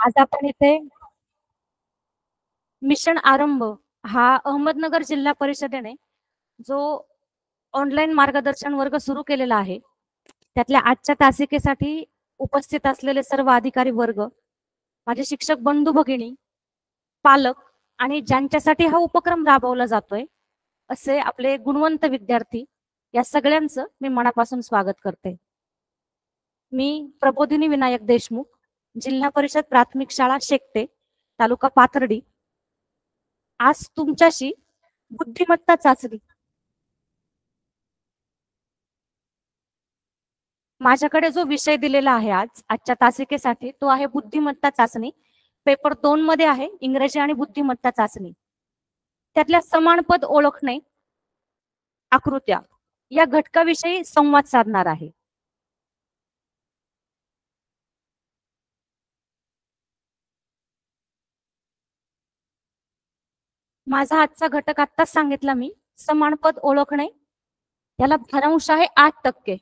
आज आपण इथे मिशन आरंभ हा अहमदनगर जिल्हा परिषदेने जो ऑनलाईन मार्गदर्शन वर्ग सुरू केलेला आहे त्यातल्या आजच्या तासिकेसाठी उपस्थित असलेले सर्व अधिकारी वर्ग, माझे शिक्षक बंधू भगिनी, पालक आणि ज्यांच्यासाठी हा उपक्रम राबवला जातोय असे आपले गुणवंत विद्यार्थी, या सगळ्यांचं मी मनापासून स्वागत करते. मी प्रबोधिनी विनायक देशमुख, जिल्हा परिषद प्राथमिक शाळा शेकटे, तालुका पाथर्डी, आज तुमच्याशी बुद्धिमत्ता चाचणी, माझ्याकडे जो विषय दिलेला आहे आजच्या तासिकेसाठी तो आहे बुद्धिमत्ता चाचणी. पेपर 2 मध्ये आहे इंग्रजी आणि बुद्धिमत्ता चाचणी. त्यातल्या समानपद ओळखणे, आकृत्या या घटकाविषयी संवाद साधणार आहे. माझा आजचा घटक आत्ताच सांगितला मी, समानपद ओळखणे. याला भरांश आहे 8%.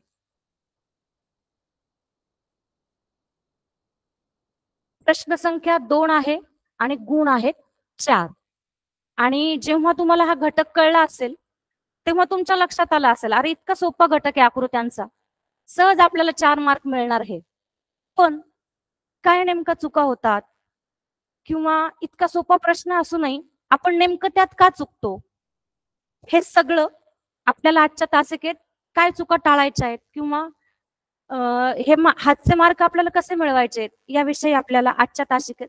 प्रश्न संख्या 2 आहे आणि गुण आहेत 4. आणि जेव्हा तुम्हाला हा घटक कळला असेल तेव्हा तुमच्या लक्षात आलं असेल, अरे इतका सोपा घटक आहे आकृत्यांचा, सहज आपल्याला 4 मार्क मिळणार आहे. पण काय नेमका चुका होतात किंवा इतका सोपा प्रश्न असूनही आपण नेमकं त्यात का चुकतो, हे सगळं आपल्याला आजच्या तासिकेत काय चुका टाळायच्या आहेत किंवा हे हातचे मार्क आपल्याला कसे मिळवायचे याविषयी आपल्याला आजच्या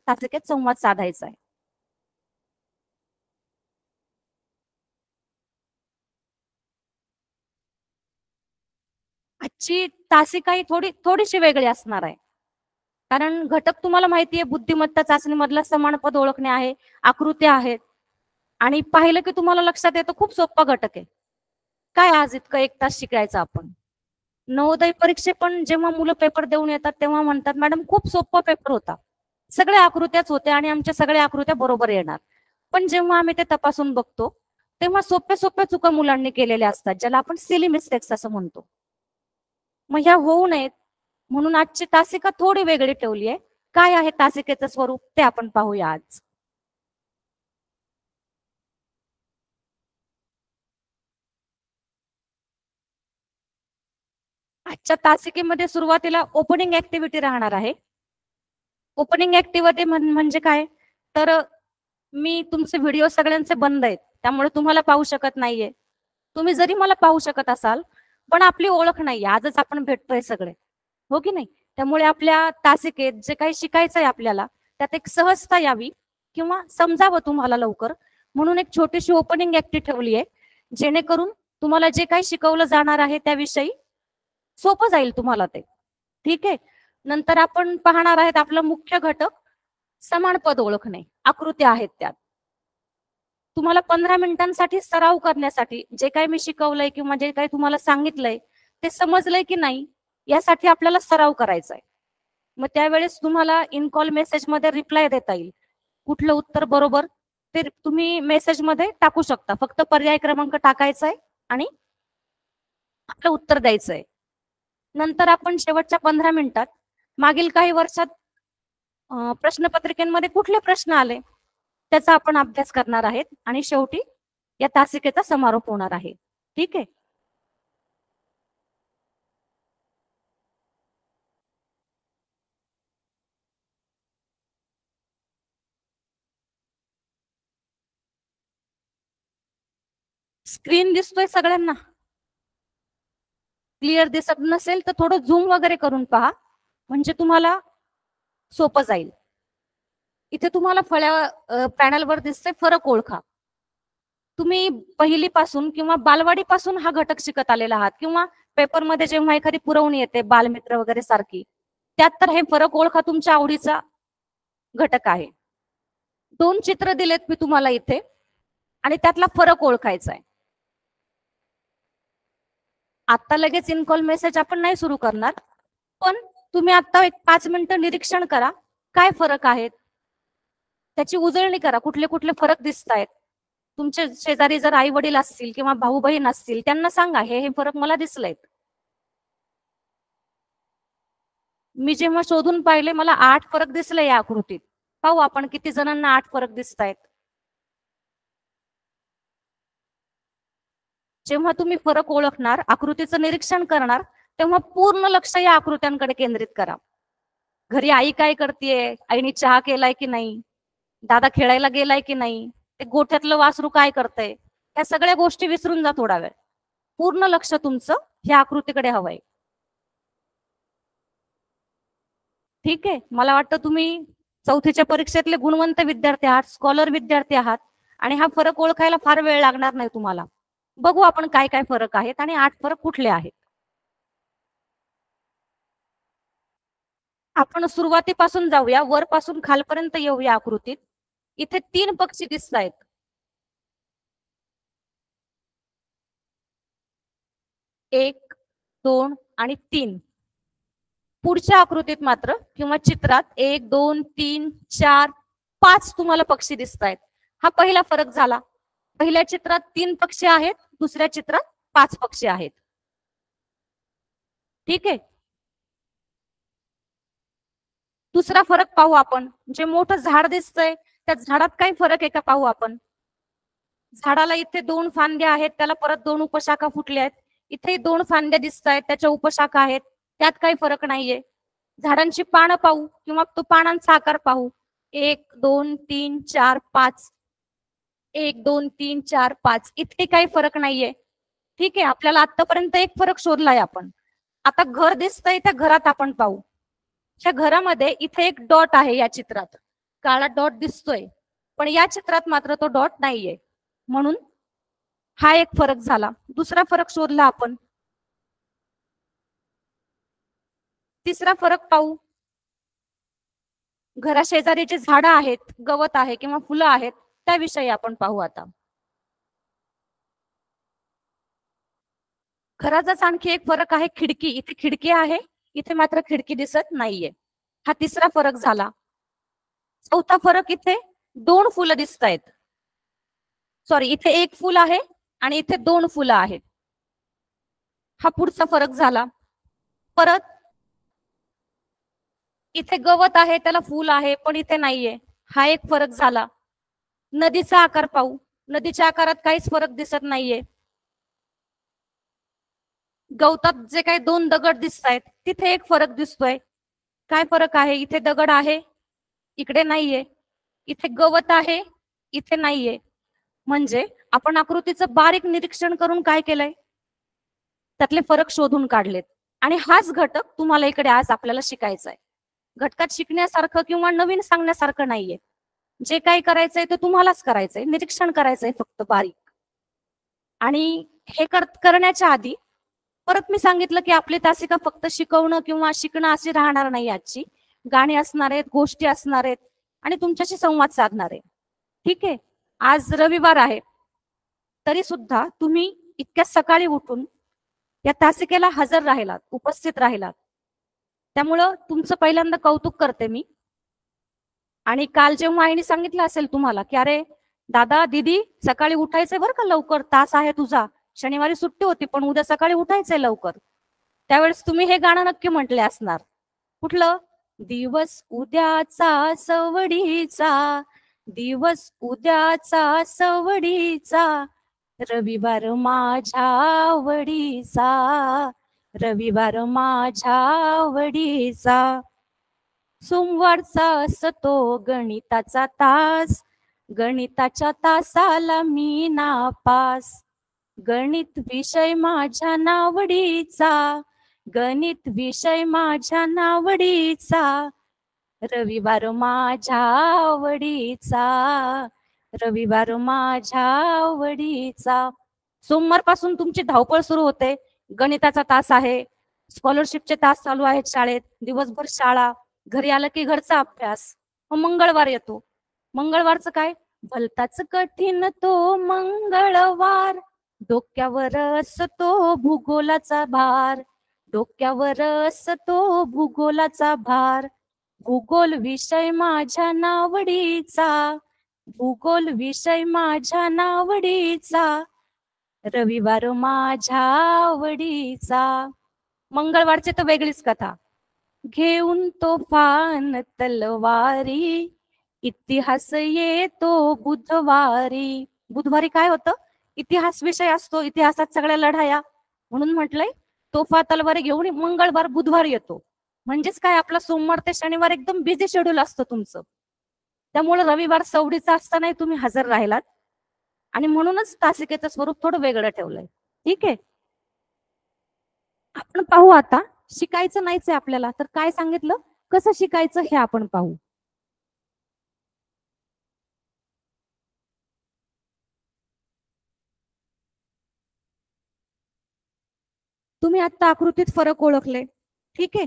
तासिकेत संवाद साधायचा आहे. आजची तासिका ही थोडीशी वेगळी असणार आहे. कारण घटक तुम्हाला माहिती आहे, बुद्धिमत्ता चाचणीमधला समानपद ओळखणे आहे, आकृत्या आहेत, आणि पाहिलं की तुम्हाला लक्षात येतं खूप सोपा घटक आहे. काय आज इतकं 1 तास शिकायचं आपण. नवोदय परीक्षे पण जेव्हा मुलं पेपर देऊन येतात तेव्हा म्हणतात, मॅडम खूप सोपा पेपर होता, सगळ्या आकृत्याच होत्या आणि आमच्या सगळ्या आकृत्या बरोबर येणार. पण जेव्हा आम्ही ते तपासून बघतो तेव्हा सोप्या सोप्या चुका मुलांनी केलेल्या असतात, ज्याला आपण सिली मिस्टेक्स असं म्हणतो. मग ह्या होऊ नयेत म्हणून आजची तासिका थोडी वेगळी ठेवली आहे. काय आहे तासिकेचं स्वरूप ते आपण पाहूया आज. आजच्या तासिकेमध्ये सुरुवातीला ओपनिंग ऍक्टिव्हिटी राहणार आहे. ओपनिंग ऍक्टिव्हिटी म्हणजे काय, तर मी तुमचे व्हिडिओ सगळ्यांचे बंद आहेत त्यामुळे तुम्हाला पाहू शकत नाहीये. तुम्ही जरी मला पाहू शकत असाल पण आपली ओळख नाहीये, आजच आपण भेटतोय सगळे, हो की नाही. त्यामुळे आपल्या तासिकेत जे काही शिकायचंय आपल्याला त्यात एक सहजता यावी किंवा समजावं तुम्हाला लवकर म्हणून एक छोटीशी ओपनिंग ऍक्टिव्हिटी ठेवली आहे, जेणेकरून तुम्हाला जे काही शिकवलं जाणार आहे त्याविषयी सोपं जाईल तुम्हाला ते. ठीक आहे. नंतर आपण पाहणार आहेत आपला मुख्य घटक समानपद ओळखणे, आकृत्या आहेत त्यात. तुम्हाला 15 मिनिटांसाठी सराव करण्यासाठी जे काही मी शिकवलंय किंवा जे काही तुम्हाला सांगितलंय ते समजलंय की नाही यासाठी आपल्याला सराव करायचा आहे. मग त्यावेळेस तुम्हाला इन कॉल मेसेज मध्ये रिप्लाय देता येईल, कुठलं उत्तर बरोबर ते तुम्ही मेसेज मध्ये टाकू शकता. फक्त पर्याय क्रमांक टाकायचा आहे आणि आपलं उत्तर द्यायचंय. नंतर आपण शेवटच्या 15 मिनिटात मागील काही वर्षात प्रश्नपत्रिकेमध्ये कुठले प्रश्न आले त्याचा आपण अभ्यास करणार आहेत आणि शेवटी या तासिकेचा समारोप होणार आहे. ठीक आहे. स्क्रीन दिसतोय सगळ्यांना? क्लिअर दिसत नसेल तर थोडं झूम वगैरे करून पहा म्हणजे तुम्हाला सोपं जाईल. इथे तुम्हाला फळ्या पॅनलवर दिसते फरक ओळखा. तुम्ही पहिलीपासून किंवा बालवाडीपासून हा घटक शिकत आलेला आहात किंवा पेपरमध्ये जेव्हा एखादी पुरवणी येते बालमित्र वगैरे सारखी, त्यात तर हे फरक ओळखा तुमच्या आवडीचा घटक आहे. 2 चित्र दिलेत मी तुम्हाला इथे आणि त्यातला फरक ओळखायचा आहे. आता लगेच इन कॉल मेसेज आपण नाही सुरू करणार, पण तुम्ही आता एक 5 मिनिटं निरीक्षण करा, काय फरक आहेत त्याची उजळणी करा, कुठले कुठले फरक दिसत आहेत. तुमचे शेजारी जर आई वडील असतील किंवा भाऊ बहीण असतील त्यांना सांगा हे हे फरक मला दिसलेत. मी जेव्हा शोधून पाहिले मला 8 फरक दिसले या आकृतीत. पाहू आपण किती जणांना 8 फरक दिसत आहेत. जेव्हा तुम्ही फरक ओळखणार, आकृतीचं निरीक्षण करणार, तेव्हा पूर्ण लक्ष या आकृत्यांकडे केंद्रित करा. घरी आई काय करतेय, आईने चहा केलाय की नाही, दादा खेळायला गेलाय की नाही, ते गोठ्यातलं वासरू काय करतंय, या सगळ्या गोष्टी विसरून जा थोडा वेळ. पूर्ण लक्ष तुमचं ह्या आकृतीकडे हवंय. ठीक आहे, मला वाटतं तुम्ही 4थीच्या परीक्षेतले गुणवंत विद्यार्थी आहात, स्कॉलर विद्यार्थी आहात आणि हा फरक ओळखायला फार वेळ लागणार नाही तुम्हाला. बघू आपण काय काय फरक आहेत आणि 8 फरक कुठले आहेत. आपण सुरुवातीपासून जाऊया, वरपासून खालपर्यंत येऊया आकृतीत. इथे 3 पक्षी दिसत आहेत. 1, 2 आणि 3. पुढच्या आकृतीत मात्र किंवा चित्रात 1, 2, 3, 4, 5 तुम्हाला पक्षी दिसत आहेत. हा पहिला फरक झाला. पहिल्या चित्रात 3 पक्षी आहेत, दुसऱ्या चित्रात 5 पक्षी आहेत. ठीक आहे. दुसरा फरक पाहू आपण. जे मोठं झाड दिसतंय त्या झाडात काही फरक आहे का पाहू आपण. झाडाला इथे 2 फांद्या आहेत, त्याला परत 2 उपशाखा फुटल्या आहेत. इथे 2 फांद्या दिसत आहेत, त्याच्या उपशाखा आहेत, त्यात काही फरक नाहीये. झाडांची पानं पाहू किंवा तो पानांचा आकार पाहू. 1, 2, 3, 4, 5. 1, 2, 3, 4, 5. इथे काही फरक नाहीये. ठीक आहे, आपल्याला आतापर्यंत एक फरक शोधलाय आपण. आता घर दिसतंय, त्या घरात आपण पाहू. त्या घरामध्ये इथे एक डॉट आहे, या चित्रात काळा डॉट दिसतोय, पण या चित्रात मात्र तो डॉट नाहीये. म्हणून हा एक फरक झाला. दुसरा फरक शोधला आपण. तिसरा फरक पाहू. घराशेजारी जे झाडं आहेत, गवत आहे किंवा फुलं आहेत, त्याविषयी आपण पाहू आता. घराचाच आणखी एक फरक आहे, खिडकी. इथे खिडकी आहे, इथे मात्र खिडकी दिसत नाहीये. हा तिसरा फरक झाला. चौथा फरक, इथे 2 फुलं दिसत आहेत. सॉरी, इथे 1 फुल आहे आणि इथे 2 फुलं आहेत. हा पुढचा फरक झाला. परत इथे गवत आहे, त्याला फुल आहे, पण इथे नाहीये. हा एक फरक झाला. नदीचा आकार पाहू. नदीच्या आकारात काहीच फरक दिसत नाहीये. गवतात जे काही 2 दगड दिसत आहेत, तिथे एक फरक दिसतोय. काय फरक आहे. इथे दगड आहे, इकडे नाहीये. इथे गवत आहे, इथे नाहीये. म्हणजे आपण आकृतीचं बारीक निरीक्षण करून काय केलंय, त्यातले फरक शोधून काढलेत. आणि हाच घटक तुम्हाला इकडे आज आपल्याला शिकायचा आहे. घटकात शिकण्यासारखं किंवा नवीन सांगण्यासारखं नाहीये. जे काही करायचंय ते तुम्हालाच करायचंय, निरीक्षण करायचंय फक्त बारीक. आणि हे करण्याच्या आधी परत मी सांगितलं की आपली तासिका फक्त शिकवणं किंवा शिकणं अशी राहणार नाही. आजची गाणी असणार आहेत, गोष्टी असणार आहेत आणि तुमच्याशी संवाद साधणार आहे. ठीक आहे. आज रविवार आहे, तरी सुद्धा तुम्ही इतक्या सकाळी उठून या तासिकेला हजर राहिलात, उपस्थित राहिलात, त्यामुळं तुमचं पहिल्यांदा कौतुक करते मी. आणि काल जेव्हा आईने सांगितलं असेल तुम्हाला की अरे दादा दीदी सकाळी उठायचंय बरं का, लवकर तास आहे तुझा, शनिवारी सुट्टी होती पण उद्या सकाळी उठायचंय लवकर, त्यावेळेस तुम्ही हे गाणं नक्की म्हटले असणार. कुठलं. दिवस उद्याचा सवडीचा, दिवस उद्याचा सवडीचा, रविवार माझ्या आवडीचा, रविवार माझ्या आवडीचा, सोमवारचा असतो गणिताचा तास, गणिताच्या तासाला मी नापास, गणित विषय माझ्या नावडीचा, गणित विषय माझ्या नावडीचा, रविवार माझ्या आवडीचा, रविवार माझ्या आवडीचा. सोमवारपासून तुमची धावपळ सुरू होते. गणिताचा तास आहे, स्कॉलरशिपचे तास चालू आहेत शाळेत, दिवसभर शाळा, घरी आलं की घरचा अभ्यास. मग मंगळवार येतो. मंगळवारचं काय. भलताच कठीण तो मंगळवार, डोक्यावर असतो भूगोलाचा भार, डोक्यावर असतो भूगोलाचा भार, भूगोल विषय माझ्या नावडीचा, भूगोल विषय माझ्या नावडीचा, रविवार माझ्या आवडीचा. मंगळवारची तर वेगळीच कथा. घेऊन तोफान तलवारी, इतिहास येतो बुधवारी. बुधवारी काय होतं? इतिहास विषय असतो, इतिहासात सगळ्या लढाया. म्हणून म्हटलंय तोफा तलवारी घेऊन मंगळवार बुधवार येतो. म्हणजेच काय, आपला सोमवार ते शनिवार एकदम बिझी शेड्यूल असतं तुमचं. त्यामुळे रविवार सवडीचा असतानाही तुम्ही हजर राहिलात, आणि म्हणूनच तासिकेचं स्वरूप थोडं वेगळं ठेवलंय. ठीक आहे, आपण पाहू आता. शिकायचं नाहीच आहे आपल्याला, तर काय सांगितलं, कसं शिकायचं हे आपण पाहू. तुम्ही आता आकृतीत फरक ओळखले, ठीक आहे.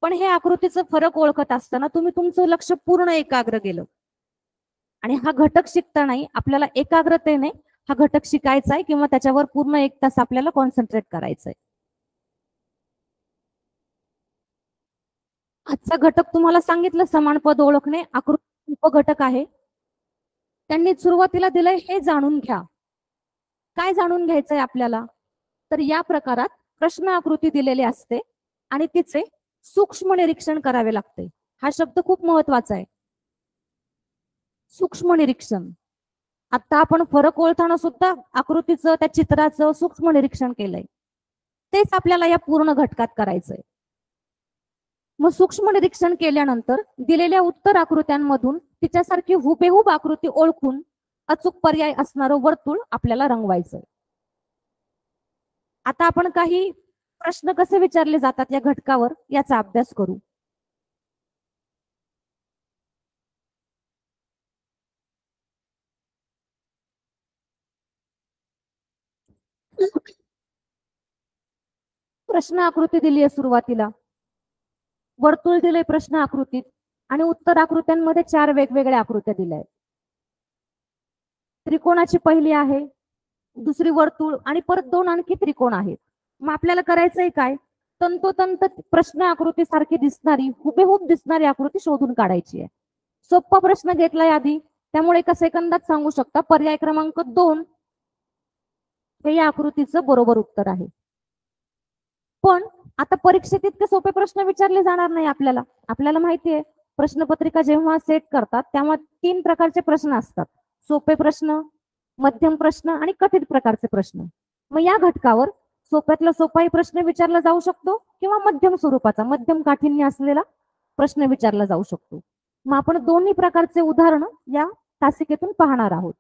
पण हे आकृतीचं फरक ओळखत असताना तुम्ही तुमचं लक्ष पूर्ण एकाग्र केलं, आणि हा घटक शिकतानाही आपल्याला एकाग्रतेने हा घटक शिकायचा आहे, किंवा त्याच्यावर पूर्ण 1 तास आपल्याला कॉन्सन्ट्रेट करायचंय. आजचा घटक तुम्हाला सांगितलं, समान पद ओळखणे, आकृती उपघटक आहे. त्यांनी सुरुवातीला दिलंय हे जाणून घ्या. काय जाणून घ्यायचंय आपल्याला? तर या प्रकारात प्रश्न आकृती दिलेली असते आणि तिचे सूक्ष्म निरीक्षण करावे लागते. हा शब्द खूप महत्वाचा आहे, सूक्ष्म निरीक्षण. आता आपण फरक ओळखताना सुद्धा आकृतीचं, त्या चित्राचं सूक्ष्म निरीक्षण केलंय. तेच आपल्याला या पूर्ण घटकात करायचंय. मग सूक्ष्म निरीक्षण केल्यानंतर दिलेल्या उत्तर आकृत्यांमधून तिच्यासारखी हुबेहूब आकृती ओळखून अचूक पर्याय असणारं वर्तुळ आपल्याला रंगवायचंय. आता आपण काही प्रश्न कसे विचारले जातात या घटकावर याचा अभ्यास करू. प्रश्न आकृती दिली आहे सुरुवातीला, वर्तुळ दिले प्रश्न आकृतीत, आणि उत्तर आकृत्यांमध्ये 4 वेगवेगळ्या आकृत्या दिल्या आहेत. त्रिकोणाची पहिली आहे, दुसरी वर्तुळ, आणि परत 2 आणखी त्रिकोण आहेत. मग आपल्याला करायचंय काय, तंतोतंत प्रश्न आकृती सारखी दिसणारी, हुबेहूब दिसणारी आकृती शोधून काढायची आहे. सोपा प्रश्न घेतलाय आधी, त्यामुळे एका सेकंदात सांगू शकता पर्याय क्रमांक 2 हे या आकृतीचं बरोबर उत्तर आहे. पण आता परीक्षेत इतके सोपे प्रश्न विचारले जाणार नाही आपल्याला. आपल्याला माहितीये, प्रश्नपत्रिका जेव्हा सेट करतात तेव्हा 3 प्रकारचे प्रश्न असतात, सोपे प्रश्न, मध्यम प्रश्न आणि कठीण प्रकारचे प्रश्न. मग या घटकावर सोप्यातला सोपाही प्रश्न विचारला जाऊ शकतो, किंवा मध्यम स्वरूपाचा, मध्यम काठिण्य असलेला प्रश्न विचारला जाऊ शकतो. मग आपण दोन्ही प्रकारचे उदाहरण या तासिकेतून पाहणार आहोत.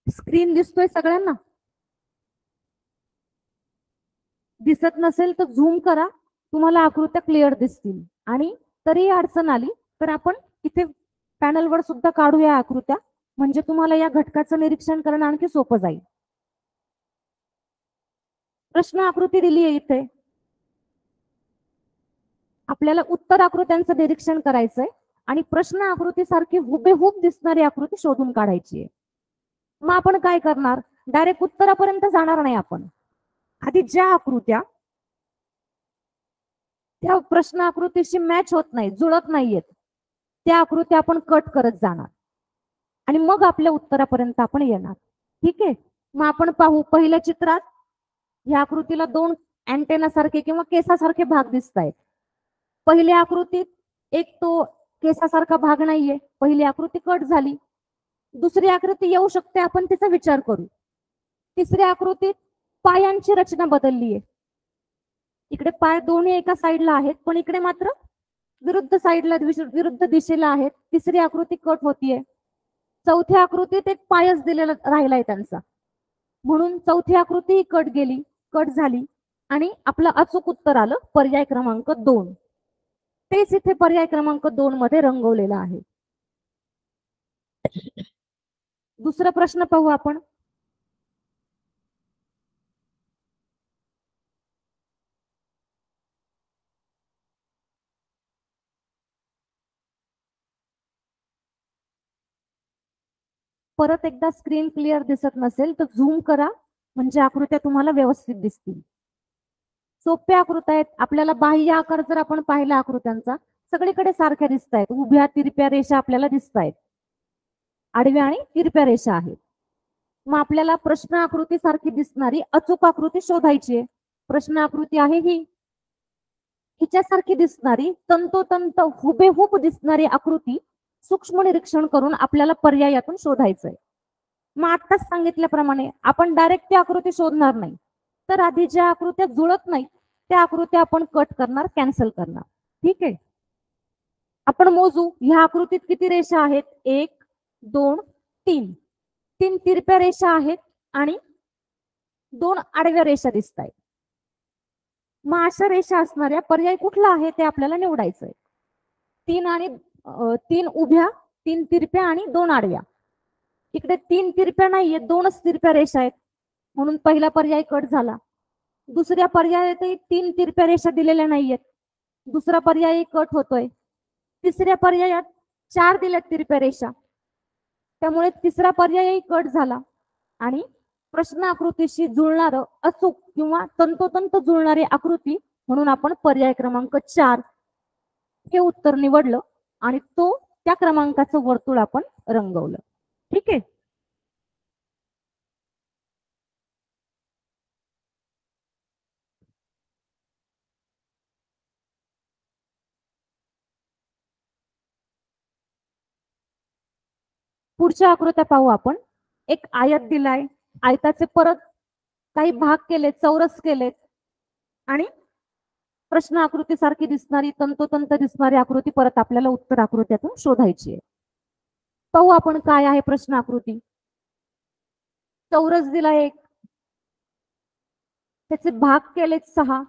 स्क्रीन दिसतोय सगळ्यांना? दिसत नसेल तर झूम करा, तुम्हाला आकृत्या क्लिअर दिसतील. आणि तरी अडचण आली तर आपण इथे पॅनलवर सुद्धा काढूया आकृत्या, म्हणजे तुम्हाला या घटकाचं निरीक्षण करणं आणखी सोपं जाईल. प्रश्न आकृती दिली आहे इथे, आपल्याला उत्तर आकृत्यांचं निरीक्षण करायचंय आणि प्रश्न आकृती सारखी हुबेहूब दिसणारी आकृती शोधून काढायची आहे. मग आपण काय करणार, डायरेक्ट उत्तरापर्यंत जाणार नाही आपण. आधी ज्या आकृत्या त्या प्रश्न आकृतीशी मॅच होत नाही, जुळत नाहीयेत, त्या आकृती आपण कट करत जाणार आणि मग आपल्या उत्तरापर्यंत आपण येणार. ठीक आहे, मग आपण पाहू पहिल्या चित्रात या आकृतीला 2 अँटेना सारखे किंवा केसासारखे भाग दिसत आहेत. पहिल्या आकृतीत एक तो केसासारखा भाग नाहीये, पहिली आकृती कट झाली. दुसरी आकृती येऊ शकते, आपण तिचा विचार करू. तिसऱ्या आकृतीत पायांची रचना बदलली आहे, इकडे पाय दोन्ही एका साईडला आहेत, पण इकडे मात्र विरुद्ध साईडला, विरुद्ध दिशेला आहेत. तिसरी आकृती कट होतीये. चौथ्या आकृतीत एक पायच दिलेला राहिलाय त्यांचा, म्हणून चौथी आकृती कट गेली, कट झाली, आणि आपलं अचूक उत्तर आलं पर्याय क्रमांक 2. तेच इथे पर्याय क्रमांक 2 मध्ये रंगवलेलं आहे. दुसरा प्रश्न पाहू आपण. परत एकदा स्क्रीन क्लिअर दिसत नसेल तर झूम करा, म्हणजे आकृत्या तुम्हाला व्यवस्थित दिसतील. सोप्या आकृत्या आहेत. आपल्याला बाह्य आकार जर आपण पाहिला आकृत्यांचा सगळीकडे सारख्या दिसत आहेत. उभ्या तिरप्या रेषा आपल्याला दिसत आहेत, आडव्या आणि तिरप्या रेषा आहेत. मग आपल्याला प्रश्न आकृती सारखी दिसणारी अचूक आकृती शोधायची आहे. प्रश्न आकृती आहे ही. हिच्यासारखी दिसणारी तंतोतंत हुबेहूब दिसणारी आकृती सूक्ष्म निरीक्षण करून आपल्याला पर्यायातून शोधायचंय. मग आत्ताच सांगितल्याप्रमाणे आपण डायरेक्ट ती आकृती शोधणार नाही, तर आधी ज्या आकृत्या जुळत नाही त्या आकृत्या आपण कट करणार, कॅन्सल करणार. ठीक आहे, आपण मोजू ह्या आकृतीत किती रेषा आहेत. 1 2 3. 3 तिरप्या रेषा आहेत आणि 2 आडव्या रेषा दिसत आहेत. मग अशा रेषा असणाऱ्या पर्याय कुठला आहे ते आपल्याला निवडायचंय. 3 उभ्या, 3 तिरप्या आणि 2 आडव्या. इकडे 3 तिरप्या नाहीये, 2च तिरप्या रेषा आहेत, म्हणून पहिला पर्याय कट झाला. दुसऱ्या पर्यायातही 3 तिरप्या रेषा दिलेल्या नाहीयेत, दुसरा पर्याय कट होतोय. तिसऱ्या पर्यायात 4 दिल्यात तिरप्या रेषा, त्यामुळे तिसरा पर्यायही कट झाला. आणि प्रश्न आकृतीशी जुळणारं अचूक किंवा तंतोतंत जुळणारी आकृती म्हणून आपण पर्याय क्रमांक 4 हे उत्तर निवडलं आणि त्या क्रमांकाचं वर्तुळ आपण रंगवलं. ठीक आहे. पुढच्या आकृत्या पाहू आपण. एक आयत दिलाय, आयताचे परत काही भाग केले, चौरस केलेत आणि प्रश्न आकृती सारखी दिसणारी तंतोतंत दिसणारी आकृती परत आपल्याला उत्तर आकृत्यातून शोधायची आहे. पाहू आपण काय आहे प्रश्न आकृती. चौरस दिला एक, त्याचे भाग केलेत 6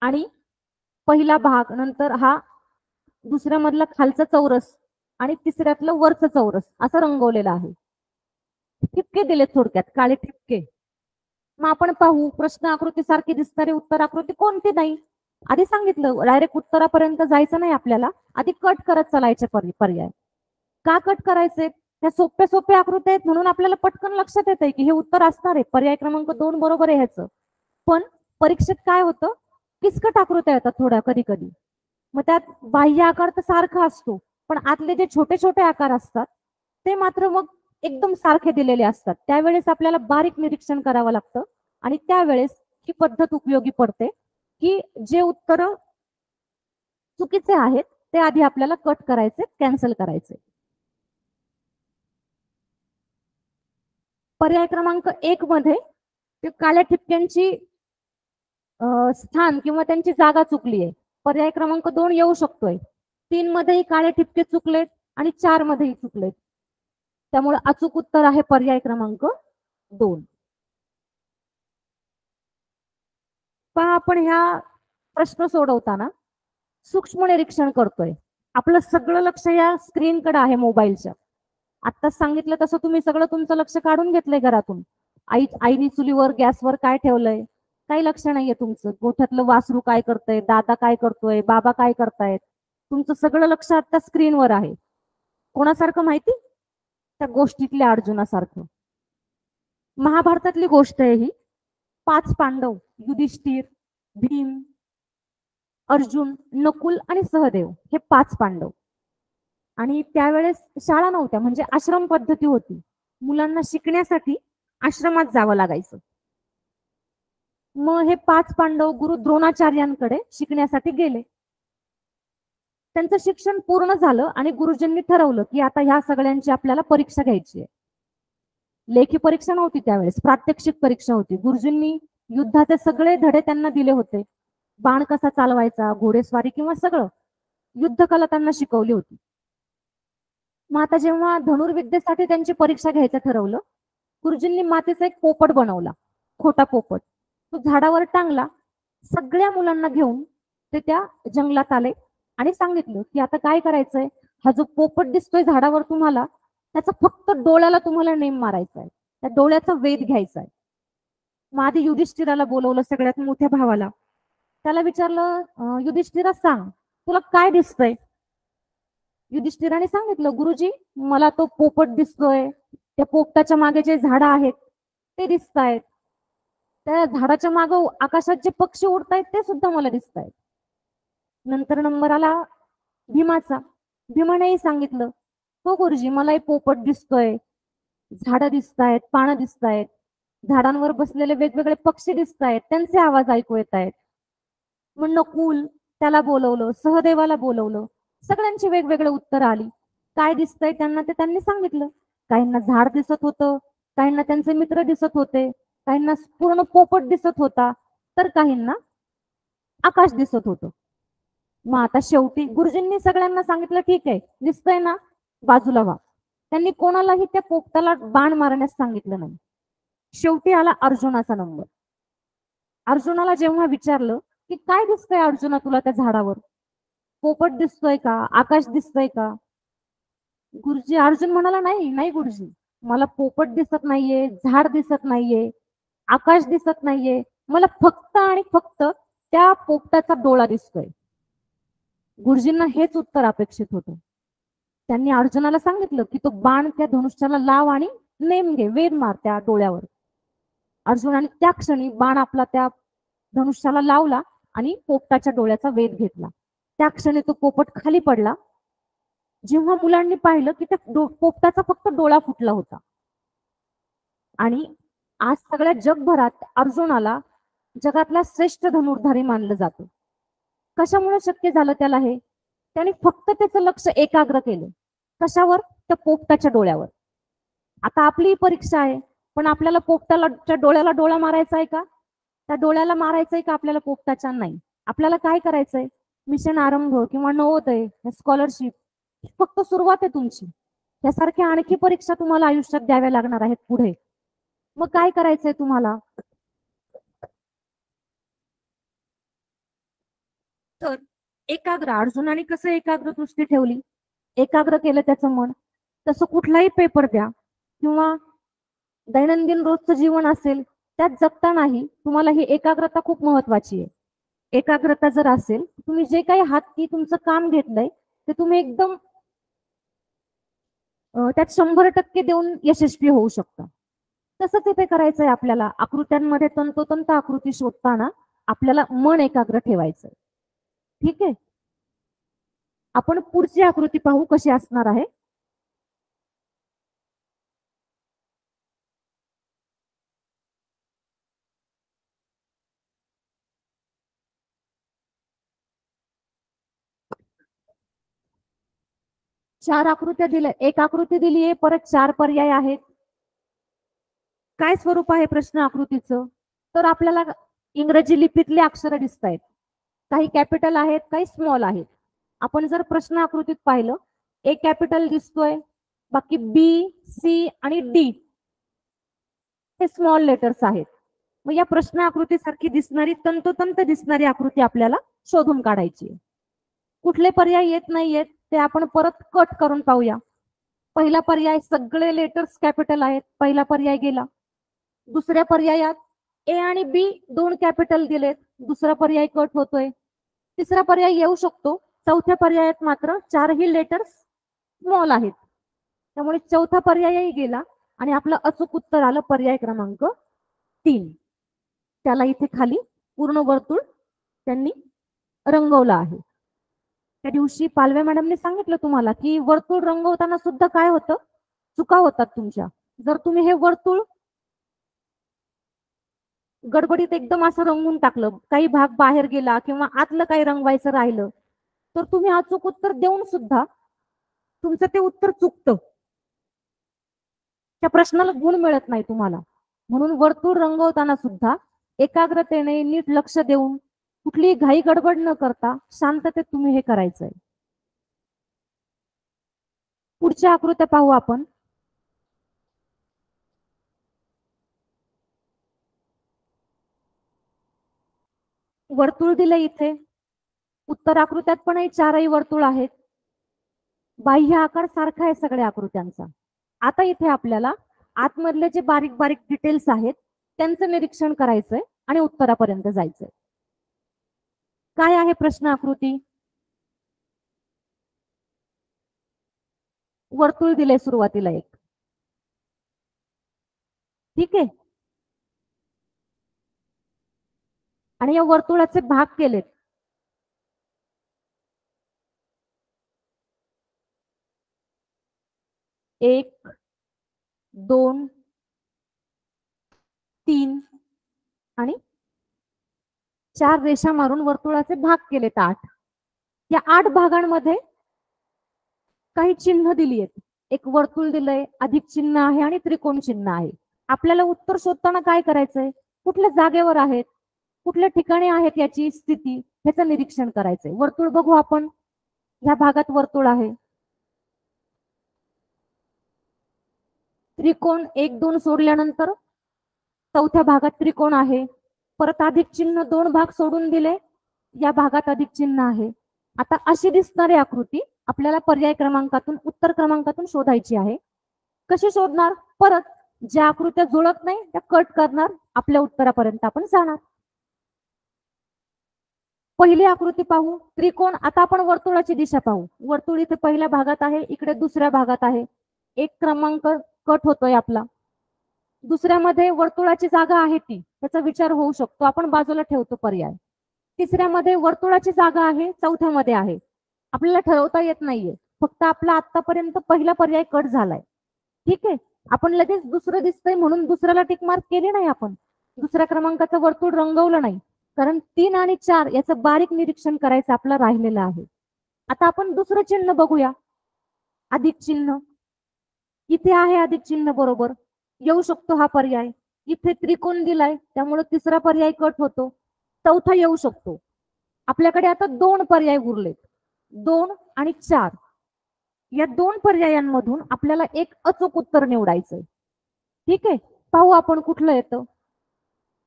आणि पहिला भाग, नंतर हा दुसऱ्या मधला खालचा चौरस आणि तिसऱ्यातलं वरचं चौरस असं रंगवलेलं आहे. ठिपके दिले थोडक्यात, काळे ठिपके. मग आपण पाहू प्रश्न आकृती सारखी दिसणारी उत्तर आकृती कोणती नाही. आधी सांगितलं डायरेक्ट उत्तरापर्यंत जायचं नाही आपल्याला, आधी कट करत चालायचे पर्याय. का कट करायचे? त्या सोप्या सोप्या आकृत्या आहेत म्हणून आपल्याला पटकन लक्षात येत आहे की हे उत्तर असणार आहे, पर्याय क्रमांक 2 बरोबर आहे ह्याचं. पण परीक्षेत काय होतं, किचकट आकृत्या येतात थोड्या कधी कधी. मग त्यात बाह्य आकार तर सारखा असतो, पण आतले जे छोटे छोटे आकार असतात ते मात्र मग एकदम सारखे दिलेले असतात. त्यावेळेस आपल्याला बारीक निरीक्षण करावं लागतं आणि त्यावेळेस ही पद्धत उपयोगी पडते की जे उत्तर चुकीचे आहेत ते आधी आपल्याला कट करायचे, कॅन्सल करायचे. पर्याय क्रमांक 1 मध्ये ते काळ्या ठिपक्यांची स्थान किंवा त्यांची जागा चुकली आहे. पर्याय क्रमांक 2 येऊ शकतोय. 3 मध्येही काळे ठिपके चुकलेत आणि 4 मध्येही चुकलेत, त्यामुळे अचूक उत्तर आहे पर्याय क्रमांक 2. पहा आपण ह्या प्रश्न सोडवताना सूक्ष्म निरीक्षण करतोय. आपलं सगळं लक्ष या स्क्रीनकडे आहे मोबाईलच्या. आत्ताच सांगितलं तसं तुम्ही सगळं तुमचं लक्ष काढून घेतलंय घरातून. आईनी चुलीवर गॅसवर काय ठेवलंय काही लक्ष नाहीये तुमचं. गोठ्यातलं वासरू काय करतंय, दादा काय करतोय, बाबा काय करतायत, तुमचं सगळं लक्ष आता स्क्रीनवर आहे. कोणासारखं माहिती? त्या गोष्टीतल्या अर्जुनासारखं. महाभारतातली गोष्ट आहे ही. 5 पांडव युधिष्ठिर, भीम, अर्जुन, नकुल आणि सहदेव हे 5 पांडव. आणि त्यावेळेस शाळा नव्हत्या, म्हणजे आश्रम पद्धती होती. मुलांना शिकण्यासाठी आश्रमात जावं लागायचं. मग हे 5 पांडव गुरु द्रोणाचार्यांकडे शिकण्यासाठी गेले. त्यांचं शिक्षण पूर्ण झालं आणि गुरुजींनी ठरवलं की आता ह्या सगळ्यांची आपल्याला परीक्षा घ्यायची आहे. लेखी परीक्षा नव्हती त्यावेळेस, प्रात्यक्षिक परीक्षा होती. गुरुजींनी युद्धाचे सगळे धडे त्यांना दिले होते. बाण कसा चालवायचा, घोडेस्वारी किंवा सगळं युद्धकला त्यांना शिकवली होती. मग आता जेव्हा धनुर्विद्येसाठी त्यांची परीक्षा घ्यायचं ठरवलं, गुरुजींनी मातीचा एक पोपट बनवला, खोटा पोपट. तो झाडावर टांगला. सगळ्या मुलांना घेऊन ते त्या जंगलात आले आणि सांगितलं की आता काय करायचंय, हा जो पोपट दिसतोय झाडावर तुम्हाला, त्याचा फक्त डोळ्याला तुम्हाला नेम मारायचा आहे, त्या डोळ्याचा वेध घ्यायचा आहे. मग आधी युधिष्ठिराला बोलवलं, सगळ्यात मोठ्या भावाला. त्याला विचारलं, युधिष्ठिरा सांग तुला काय दिसतंय? युधिष्ठिराने सांगितलं, गुरुजी मला तो पोपट दिसतोय, त्या पोपटाच्या मागे जे झाडं आहेत ते दिसत आहेत, त्या झाडाच्या मागे आकाशात जे पक्षी उडतायत ते सुद्धा मला दिसत आहेत. नंतर नंबर आला भीमाचा. भीमानेही सांगितलं, हो गुरुजी मलाही पोपट दिसतोय, झाडं दिसतायत, पानं दिसतायत, झाडांवर बसलेले वेगवेगळे पक्षी दिसतायत, त्यांचे आवाज ऐकू येत आहेत. मग नकुल त्याला बोलवलं, सहदेवाला बोलवलं, सगळ्यांची वेगवेगळे उत्तर आली. काय दिसतंय त्यांना ते त्यांनी सांगितलं. काहींना झाड दिसत होतं, काहींना त्यांचे मित्र दिसत होते, काहींना पूर्ण पोपट दिसत होता, तर काहींना आकाश दिसत होतं. मग आता शेवटी गुरुजींनी सगळ्यांना सांगितलं, ठीक आहे दिसतंय ना, बाजूला व्हा. त्यांनी कोणालाही त्या पोपटाला बाण मारण्यास सांगितलं नाही. शेवटी आला अर्जुनाचा नंबर. अर्जुनाला जेव्हा विचारलं की काय दिसतंय अर्जुना तुला त्या झाडावर, पोपट दिसतोय का, आकाश दिसतोय का? गुरुजी अर्जुन म्हणाला, नाही नाही गुरुजी, मला पोपट दिसत नाहीये, झाड दिसत नाहीये, आकाश दिसत नाहीये, मला फक्त आणि फक्त त्या पोपटाचा डोळा दिसतोय. गुरुजींना हेच उत्तर अपेक्षित होतं. त्यांनी अर्जुनाला सांगितलं की तो बाण त्या धनुष्याला लाव आणि नेम घे, वेध मार त्या डोळ्यावर. अर्जुनाने त्या क्षणी बाण आपला त्या धनुष्याला लावला आणि पोपटाच्या डोळ्याचा वेध घेतला. त्या क्षणी तो पोपट खाली पडला. जेव्हा मुलांनी पाहिलं की त्या पोपटाचा फक्त डोळा फुटला होता. आणि आज सगळ्या जगभरात अर्जुनाला जगातला श्रेष्ठ धनुर्धारी मानलं जातं. कशामुळे शक्य झालं त्याला हे? त्याने फक्त त्याचं लक्ष एकाग्र केलं. कशावर? त्या पोपटाच्या डोळ्यावर. आता आपली परीक्षा आहे, पण आपल्याला पोपटाला डोळ्याला डोळा मारायचा आहे का? त्या डोळ्याला मारायचंय का आपल्याला पोपटाच्या? नाही. आपल्याला काय करायचंय? मिशन आरंभ किंवा नवोदय, स्कॉलरशिप फक्त सुरुवात आहे तुमची. यासारख्या आणखी परीक्षा तुम्हाला आयुष्यात द्याव्या लागणार आहेत पुढे. मग काय करायचंय तुम्हाला? तर एकाग्र, अर्जुनाने कसं एकाग्र दृष्टी ठेवली, एकाग्र केलं त्याचं मन. तसं कुठलाही पेपर द्या किंवा दैनंदिन रोजचं जीवन असेल, त्यात जगतानाही तुम्हाला ही एकाग्रता खूप महत्वाची आहे. एकाग्रता जर असेल, तुम्ही जे काही हाती तुमचं काम घेतलंय ते तुम्ही एकदम त्यात 100% देऊन यशस्वी होऊ शकता. तसंच इथे करायचंय आपल्याला. आकृत्यांमध्ये तंतोतंत आकृती शोधताना आपल्याला मन एकाग्र ठेवायचंय. ठीक आहे, आपण पुढची आकृती पाहू कशी असणार आहे. चार आकृत्या दिल्या, एक आकृती दिली आहे, परत 4 पर्याय आहेत. काय स्वरूप आहे प्रश्न आकृतीचं? तर आपल्याला इंग्रजी लिपीतले अक्षर दिसत आहेत. काही कॅपिटल आहेत, काही स्मॉल आहेत. आपण जर प्रश्न आकृतीत पाहिलं, ए कॅपिटल दिसतोय, बाकी बी, सी आणि डी हे स्मॉल लेटर्स आहेत. मग या प्रश्न आकृतीसारखी दिसणारी तंतोतंत दिसणारी आकृती आपल्याला शोधून काढायची. कुठले पर्याय येत नाहीयेत ते आपण परत कट करून पाहूया. पहिला पर्याय सगळे लेटर्स कॅपिटल आहेत, पहिला पर्याय गेला. दुसऱ्या पर्यायात ए आणि बी 2 कॅपिटल दिलेत, दुसरा पर्याय कट होतोय. तिसरा पर्याय येऊ शकतो, चौथ्या पर्यायात मात्र 4ही लेटर्स स्मॉल आहेत, त्यामुळे चौथा पर्यायही गेला आणि आपलं अचूक उत्तर आलं पर्याय क्रमांक 3. त्याला इथे खाली पूर्ण वर्तुळ त्यांनी रंगवलं आहे. त्या दिवशी पालवे मॅडमने सांगितलं तुम्हाला की वर्तुळ रंगवताना सुद्धा काय होतं, चुका होतात तुमच्या. जर तुम्ही हे वर्तुळ गडबडीत एकदम असं रंगवून टाकलं, काही भाग बाहेर गेला किंवा आतलं काही रंगवायचं राहिलं, तर तुम्ही अचूक उत्तर देऊन सुद्धा तुमचं ते उत्तर चुकतं. त्या प्रश्नाला गुण मिळत नाही तुम्हाला. म्हणून वर्तुळ रंगवताना सुद्धा एकाग्रतेने नीट लक्ष देऊन कुठलीही घाई गडबड न करता शांततेत तुम्ही हे करायचंय. पुढच्या आकृत्या पाहू आपण. वर्तुळ दिलं इथे, उत्तर आकृत्यात पण 4ही वर्तुळ आहेत. बाह्य आकार सारखा आहे सगळ्या आकृत्यांचा. आता इथे आपल्याला आतमधले जे बारीक बारीक डिटेल्स आहेत त्यांचं निरीक्षण करायचंय आणि उत्तरापर्यंत जायचंय. काय आहे प्रश्न आकृती? वर्तुळ दिले सुरुवातीला एक. ठीक आहे, आणि या वर्तुळाचे भाग केलेत. 1 2 3 आणि 4 रेषा मारून वर्तुळाचे भाग केलेत 8. या 8 भागांमध्ये काही चिन्ह दिली आहेत. एक वर्तुळ दिलंय, अधिक चिन्ह आहे आणि त्रिकोण चिन्ह आहे. आपल्याला उत्तर शोधताना काय करायचंय? कुठल्या जागेवर आहेत, कुठल्या ठिकाणी आहेत याची स्थिती, ह्याचं निरीक्षण करायचंय. वर्तुळ बघू आपण. ह्या भागात वर्तुळ आहे. त्रिकोण 1 2 सोडल्यानंतर चौथ्या भागात त्रिकोण आहे. परत अधिक चिन्ह 2 भाग सोडून दिले, या भागात अधिक चिन्ह आहे. आता अशी दिसणारी आकृती आपल्याला पर्याय क्रमांकातून, उत्तर क्रमांकातून शोधायची आहे. कशी शोधणार? परत ज्या आकृत्या जुळत नाही त्या कट करणार, आपल्या उत्तरापर्यंत आपण जाणार. पहिली आकृती पाहू. त्रिकोण. आता आपण वर्तुळाची दिशा पाहू. वर्तुळ इथे पहिल्या भागात आहे, इकडे दुसऱ्या भागात आहे. एक क्रमांक कट होतोय आपला. दुसऱ्यामध्ये वर्तुळाची जागा आहे ती, त्याचा विचार होऊ शकतो, आपण बाजूला ठेवतो पर्याय. तिसऱ्यामध्ये वर्तुळाची जागा आहे, चौथ्यामध्ये आहे, आपल्याला ठरवता येत नाहीये. फक्त आपला आतापर्यंत पहिला पर्याय कट झालाय. ठीक आहे, आपण लगेच दुसरं दिसतंय म्हणून दुसऱ्याला टिक मार्क केली नाही. आपण दुसऱ्या क्रमांकाचं वर्तुळ रंगवलं नाही, कारण 3 आणि 4 याचं बारीक निरीक्षण करायचं आपलं राहिलेलं आहे. आता आपण दुसरं चिन्ह बघूया. अधिक चिन्ह इथे आहे, अधिक चिन्ह बरोबर येऊ शकतो हा पर्याय. इथे त्रिकोण दिलाय त्यामुळे तिसरा पर्याय कट होतो, चौथा येऊ शकतो. आपल्याकडे आता 2 पर्याय उरलेत, 2 आणि 4. या 2 पर्यायांमधून आपल्याला एक अचूक उत्तर निवडायचंय. ठीक आहे, पाहू आपण कुठलं येतं.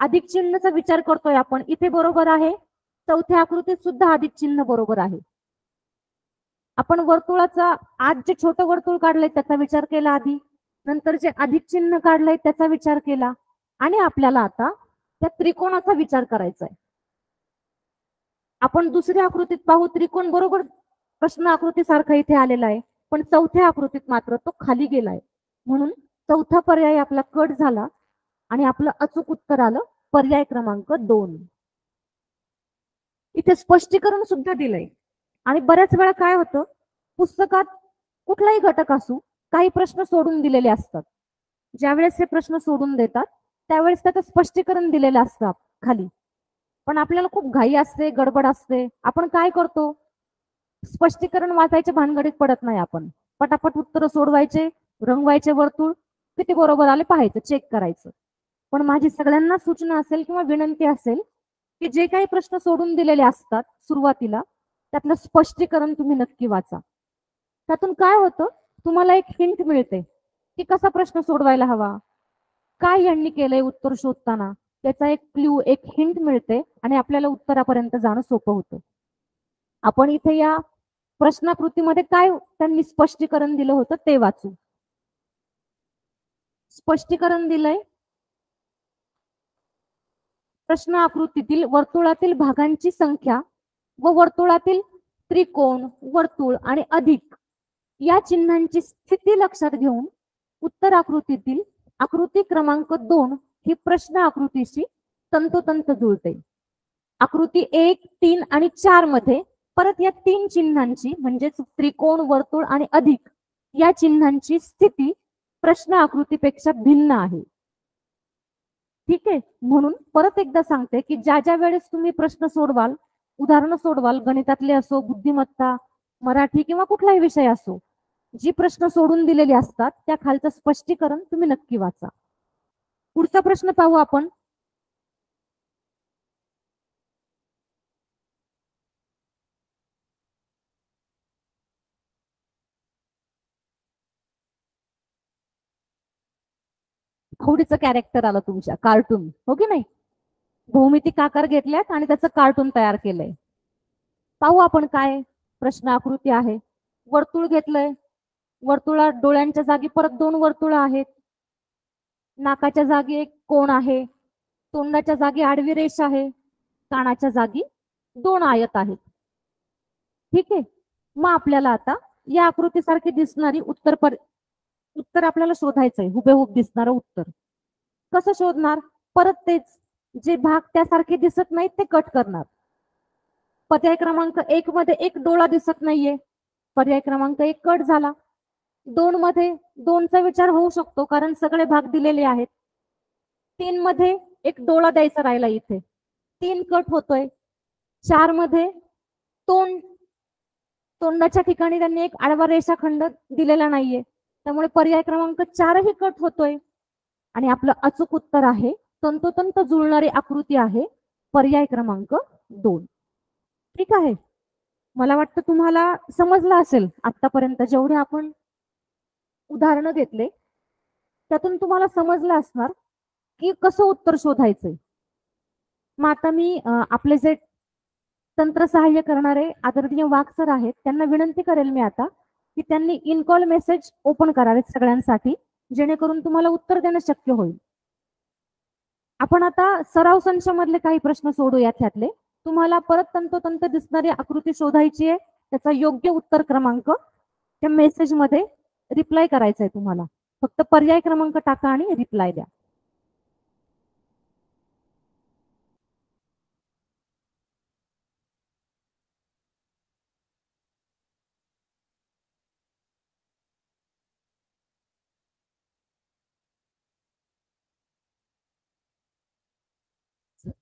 अधिक चिन्हचा विचार करतोय आपण. इथे बरोबर आहे, चौथ्या आकृतीत सुद्धा अधिक चिन्ह बरोबर आहे. आपण वर्तुळाचा आज जे छोटं वर्तुळ काढलंय त्याचा विचार केला आधी, नंतर जे अधिक चिन्ह काढलंय त्याचा विचार केला, आणि आपल्याला आता त्या त्रिकोणाचा विचार करायचा आहे. आपण दुसऱ्या आकृतीत पाहू. त्रिकोण बरोबर प्रश्न आकृती सारखा इथे आलेला आहे, पण चौथ्या आकृतीत मात्र तो खाली गेलाय, म्हणून चौथा पर्याय आपला कट झाला आणि आपलं अचूक उत्तर आलं पर्याय क्रमांक 2. इथे स्पष्टीकरण सुद्धा दिलंय. आणि बऱ्याच वेळा काय होतं, पुस्तकात कुठलाही घटक असू, काही प्रश्न सोडून दिलेले असतात. ज्यावेळेस हे प्रश्न सोडून देतात त्यावेळेस त्याचं स्पष्टीकरण दिलेलं असतं खाली, पण आपल्याला खूप घाई असते, गडबड असते. आपण काय करतो, स्पष्टीकरण वाचायच्या भानगडीत पडत नाही. आपण पटापट उत्तर सोडवायचे, रंगवायचे, वर्तुळ किती बरोबर आले पाहायचं, चेक करायचं. पण माझी सगळ्यांना सूचना असेल किंवा विनंती असेल की जे काही प्रश्न सोडून दिलेले असतात सुरुवातीला, त्यातलं स्पष्टीकरण तुम्ही नक्की वाचा. त्यातून काय होतं, तुम्हाला एक हिंट मिळते की कसा प्रश्न सोडवायला हवा, काय यांनी केलंय उत्तर शोधताना, त्याचा एक क्ल्यू, एक हिंट मिळते आणि आपल्याला उत्तरापर्यंत जाणं सोपं होतं. आपण इथे या प्रश्नाकृतीमध्ये काय त्यांनी स्पष्टीकरण दिलं होतं ते वाचू. स्पष्टीकरण दिलंय, प्रश्न आकृतीतील वर्तुळातील भागांची संख्या व वर्तुळातील त्रिकोण, वर्तुळ आणि अधिक या चिन्हांची स्थिती लक्षात घेऊन उत्तर आकृतीतील आकृती क्रमांक 2 ही प्रश्न आकृतीशी तंतोतंत जुळते. आकृती 1, 3 आणि 4 मध्ये परत या 3 चिन्हांची म्हणजेच त्रिकोण, वर्तुळ आणि अधिक या चिन्हांची स्थिती प्रश्न आकृतीपेक्षा भिन्न आहे. ठीक आहे, म्हणून परत एकदा सांगते की ज्या ज्या वेळेस तुम्ही प्रश्न सोडवाल, उदाहरणं सोडवाल, गणितातले असो, बुद्धिमत्ता, मराठी किंवा कुठलाही विषय असो, जी प्रश्न सोडून दिलेली असतात त्या खालचं स्पष्टीकरण तुम्ही नक्की वाचा. पुढचा प्रश्न पाहू आपण. आवडीचं कॅरेक्टर आलं तुमच्या, कार्टून, हो की नाही? भौमितिक आकार घेतल्यात आणि त्याचं कार्टून तयार केलंय. पाहू आपण काय प्रश्न आकृती आहे. वर्तुळ घेतलंय, वर्तुळात डोळ्यांच्या जागी परत 2 वर्तुळ आहेत, नाकाच्या जागी एक कोण आहे, तोंडाच्या जागी आडवी रेष आहे, कानाच्या जागी 2 आयत आहेत. ठीक आहे, मग आपल्याला आता या आकृतीसारखी दिसणारी उत्तर आपल्याला शोधायचंय, हुबेहूब दिसणारं उत्तर. कसं शोधणार? परत तेच, जे भाग त्यासारखे दिसत नाहीत ते कट करणार. पर्याय क्रमांक 1 मध्ये एक डोळा दिसत नाहीये, पर्याय क्रमांक 1 कट झाला. 2 मध्ये 2चा विचार होऊ शकतो कारण सगळे भाग दिलेले आहेत. 3 मध्ये एक डोळा द्यायचा राहिला इथे, 3 कट होतोय. 4 मध्ये तोंड, तोंडाच्या ठिकाणी त्यांनी एक आडवा रेषाखंड दिलेला नाहीये, त्यामुळे पर्याय क्रमांक 4 ही कट होतोय. आणि आपलं अचूक उत्तर आहे, तंतोतंत जुळणारी आकृती आहे, पर्याय क्रमांक 2. ठीक आहे, मला वाटतं तुम्हाला समजलं असेल आतापर्यंत जेवढे आपण उदाहरणं घेतले त्यातून तुम्हाला समजलं असणार की कसं उत्तर शोधायचंय. मग आता मी आपले जे तंत्र सहाय्य करणारे आदरणीय वाघ सर आहेत त्यांना विनंती करेल मी आता की त्यांनी इन कॉल मेसेज ओपन करावेत सगळ्यांसाठी, जेणेकरून तुम्हाला उत्तर देणं शक्य होईल. आपण आता सराव संच मधले काही प्रश्न सोडूयात. ह्यातले तुम्हाला परत तंतोतंत दिसणारी आकृती शोधायची आहे, त्याचा योग्य उत्तर क्रमांक त्या मेसेज मध्ये रिप्लाय करायचा आहे. तुम्हाला फक्त पर्याय क्रमांक टाका आणि रिप्लाय द्या.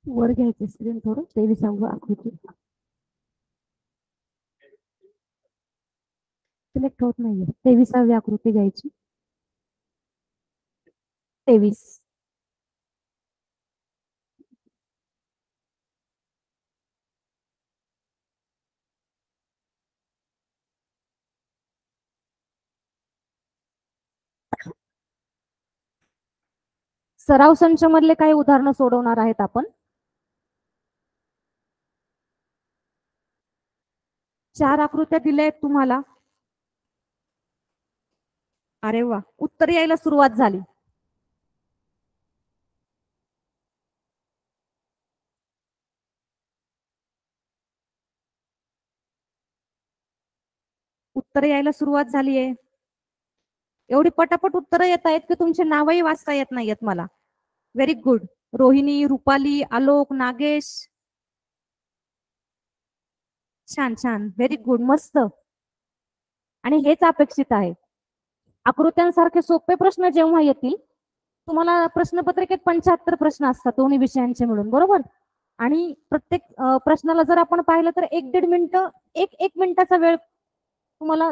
वर घ्यायचे स्क्रीन थोडं, 23वी आकृती सिलेक्ट होत नाहीये. 23वी आकृती घ्यायची. 23. सराव संच मधले काही उदाहरणं सोडवणार आहेत आपण. 4 आकृत्या दिल्या आहेत तुम्हाला. अरे वा, उत्तर यायला सुरुवात झाली. उत्तर यायला सुरुवात झालीये. एवढी पटापट उत्तरं येत आहेत की तुमचे नावही वाचता येत नाहीयेत मला. Very good. रोहिणी, रुपाली, आलोक, नागेश, छान छान, व्हेरी गुड, मस्त. आणि हेच अपेक्षित आहे. आकृत्यांसारखे सोपे प्रश्न जेव्हा येतील, तुम्हाला प्रश्नपत्रिकेत 75 प्रश्न असतात दोन्ही विषयांचे मिळून, बरोबर. आणि प्रत्येक प्रश्नाला जर आपण पाहिलं तर 1-1.5 मिनिटं, एक मिनिटाचा वेळ तुम्हाला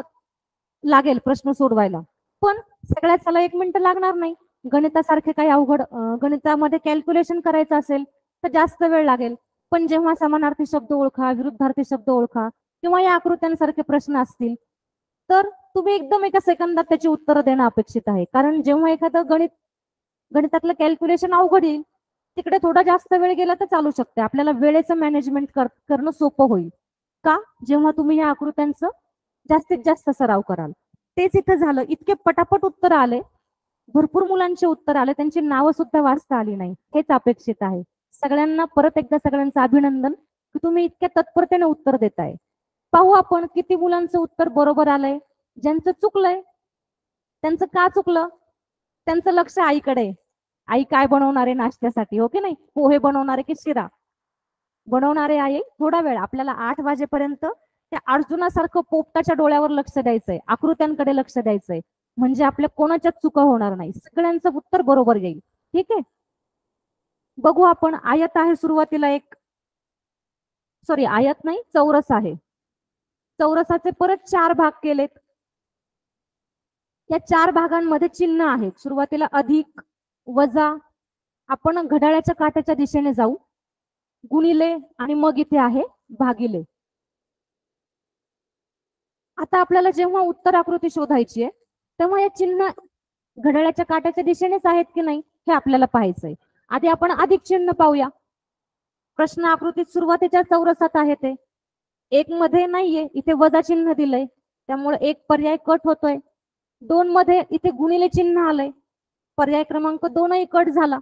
लागेल प्रश्न सोडवायला. पण सगळ्याला 1 मिनिट लागणार नाही. गणितासारखे काही अवघड गणितामध्ये कॅल्क्युलेशन करायचं असेल तर जास्त वेळ लागेल. पण जेव्हा समानार्थी शब्द ओळखा, विरुद्धार्थी शब्द ओळखा किंवा या आकृत्यांसारखे प्रश्न असतील तर तुम्ही एकदम एका सेकंदात त्याची उत्तरं देणं अपेक्षित आहे. कारण जेव्हा एखादं गणितातलं कॅल्क्युलेशन अवघड येईल तिकडे थोडा जास्त वेळ गेला तर चालू शकते. आपल्याला वेळेचं मॅनेजमेंट करणं सोपं होईल का, जेव्हा तुम्ही या आकृत्यांचं जास्तीत जास्त सराव कराल. तेच इथं झालं. इतके पटापट उत्तर आले, भरपूर मुलांचे उत्तर आले, त्यांची नावं सुद्धा वाचता आली नाही. हेच अपेक्षित आहे. सगळ्यांना परत एकदा सगळ्यांचं अभिनंदन की तुम्ही इतक्या तत्परतेने उत्तर देताय. पाहू आपण किती मुलांचं उत्तर बरोबर आलंय. ज्यांचं चुकलंय त्यांचं का चुकलं, त्यांचं लक्ष आईकडे. आई काय बनवणार आहे नाश्त्यासाठी, हो की नाही. पोहे बनवणार आहे की शिरा बनवणारे आहे. थोडा वेळ आपल्याला 8 वाजेपर्यंत त्या अर्जुनासारखं पोपटाच्या डोळ्यावर लक्ष द्यायचंय, आकृत्यांकडे लक्ष द्यायचंय, म्हणजे आपल्या कोणाच्याच चुका होणार नाही, सगळ्यांचं उत्तर बरोबर येईल. ठीक आहे, बघू आपण. आयत आहे सुरुवातीला एक, सॉरी आयत नाही, चौरस आहे. चौरसाचे परत 4 भाग केलेत. या 4 भागांमध्ये चिन्ह आहेत. सुरुवातीला अधिक, वजा, आपण घड्याळाच्या काट्याच्या दिशेने जाऊ, गुणिले आणि मग इथे आहे भागिले. आता आपल्याला जेव्हा उत्तर आकृती शोधायची आहे तेव्हा हे चिन्ह घड्याळाच्या काट्याच्या दिशेनेच आहेत की नाही हे आपल्याला पाहायचंय. आधी आपण अधिक चिन्ह पाहूया. प्रश्न आकृतीत सुरुवातीच्या चौरसात आहे ते 1 मध्ये नाहीये, इथे वजा चिन्ह दिलंय त्यामुळे एक पर्याय कट होतोय. 2 मध्ये इथे गुणिले चिन्ह आलंय, पर्याय क्रमांक 2ही कट झाला.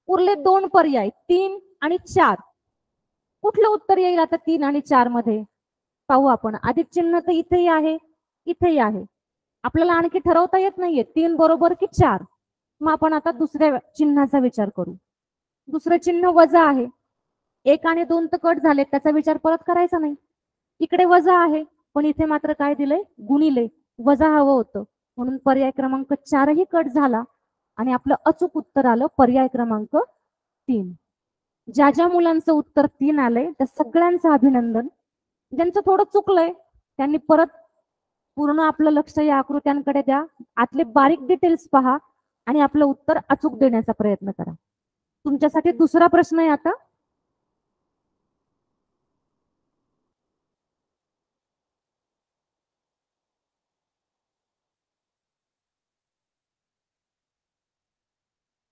उरले 2 पर्याय 3 आणि 4. कुठलं उत्तर येईल आता 3 आणि 4 मध्ये पाहू आपण. अधिक चिन्ह तर इथेही आहे, इथेही आहे. आपल्याला आणखी ठरवता येत नाहीये 3 बरोबर की 4. मग आपण आता दुसऱ्या चिन्हाचा विचार करू. दुसरं चिन्ह वजा आहे. 1 आणि 2 तर कट झाले, त्याचा विचार परत करायचा नाही. इकडे वजा आहे पण इथे मात्र काय दिलंय, गुणिले. वजा हवं होतं म्हणून पर्याय क्रमांक 4 ही कट झाला आणि आपलं अचूक उत्तर आलं पर्याय क्रमांक 3. ज्या ज्या मुलांचं उत्तर 3 आलंय त्या सगळ्यांचं अभिनंदन. ज्यांचं थोडं चुकलंय त्यांनी परत पूर्ण आपलं लक्ष या आकृत्यांकडे द्या, आतले बारीक डिटेल्स पहा आणि आपलं उत्तर अचूक देण्याचा प्रयत्न करा. तुमच्यासाठी दुसरा प्रश्न आहे आता.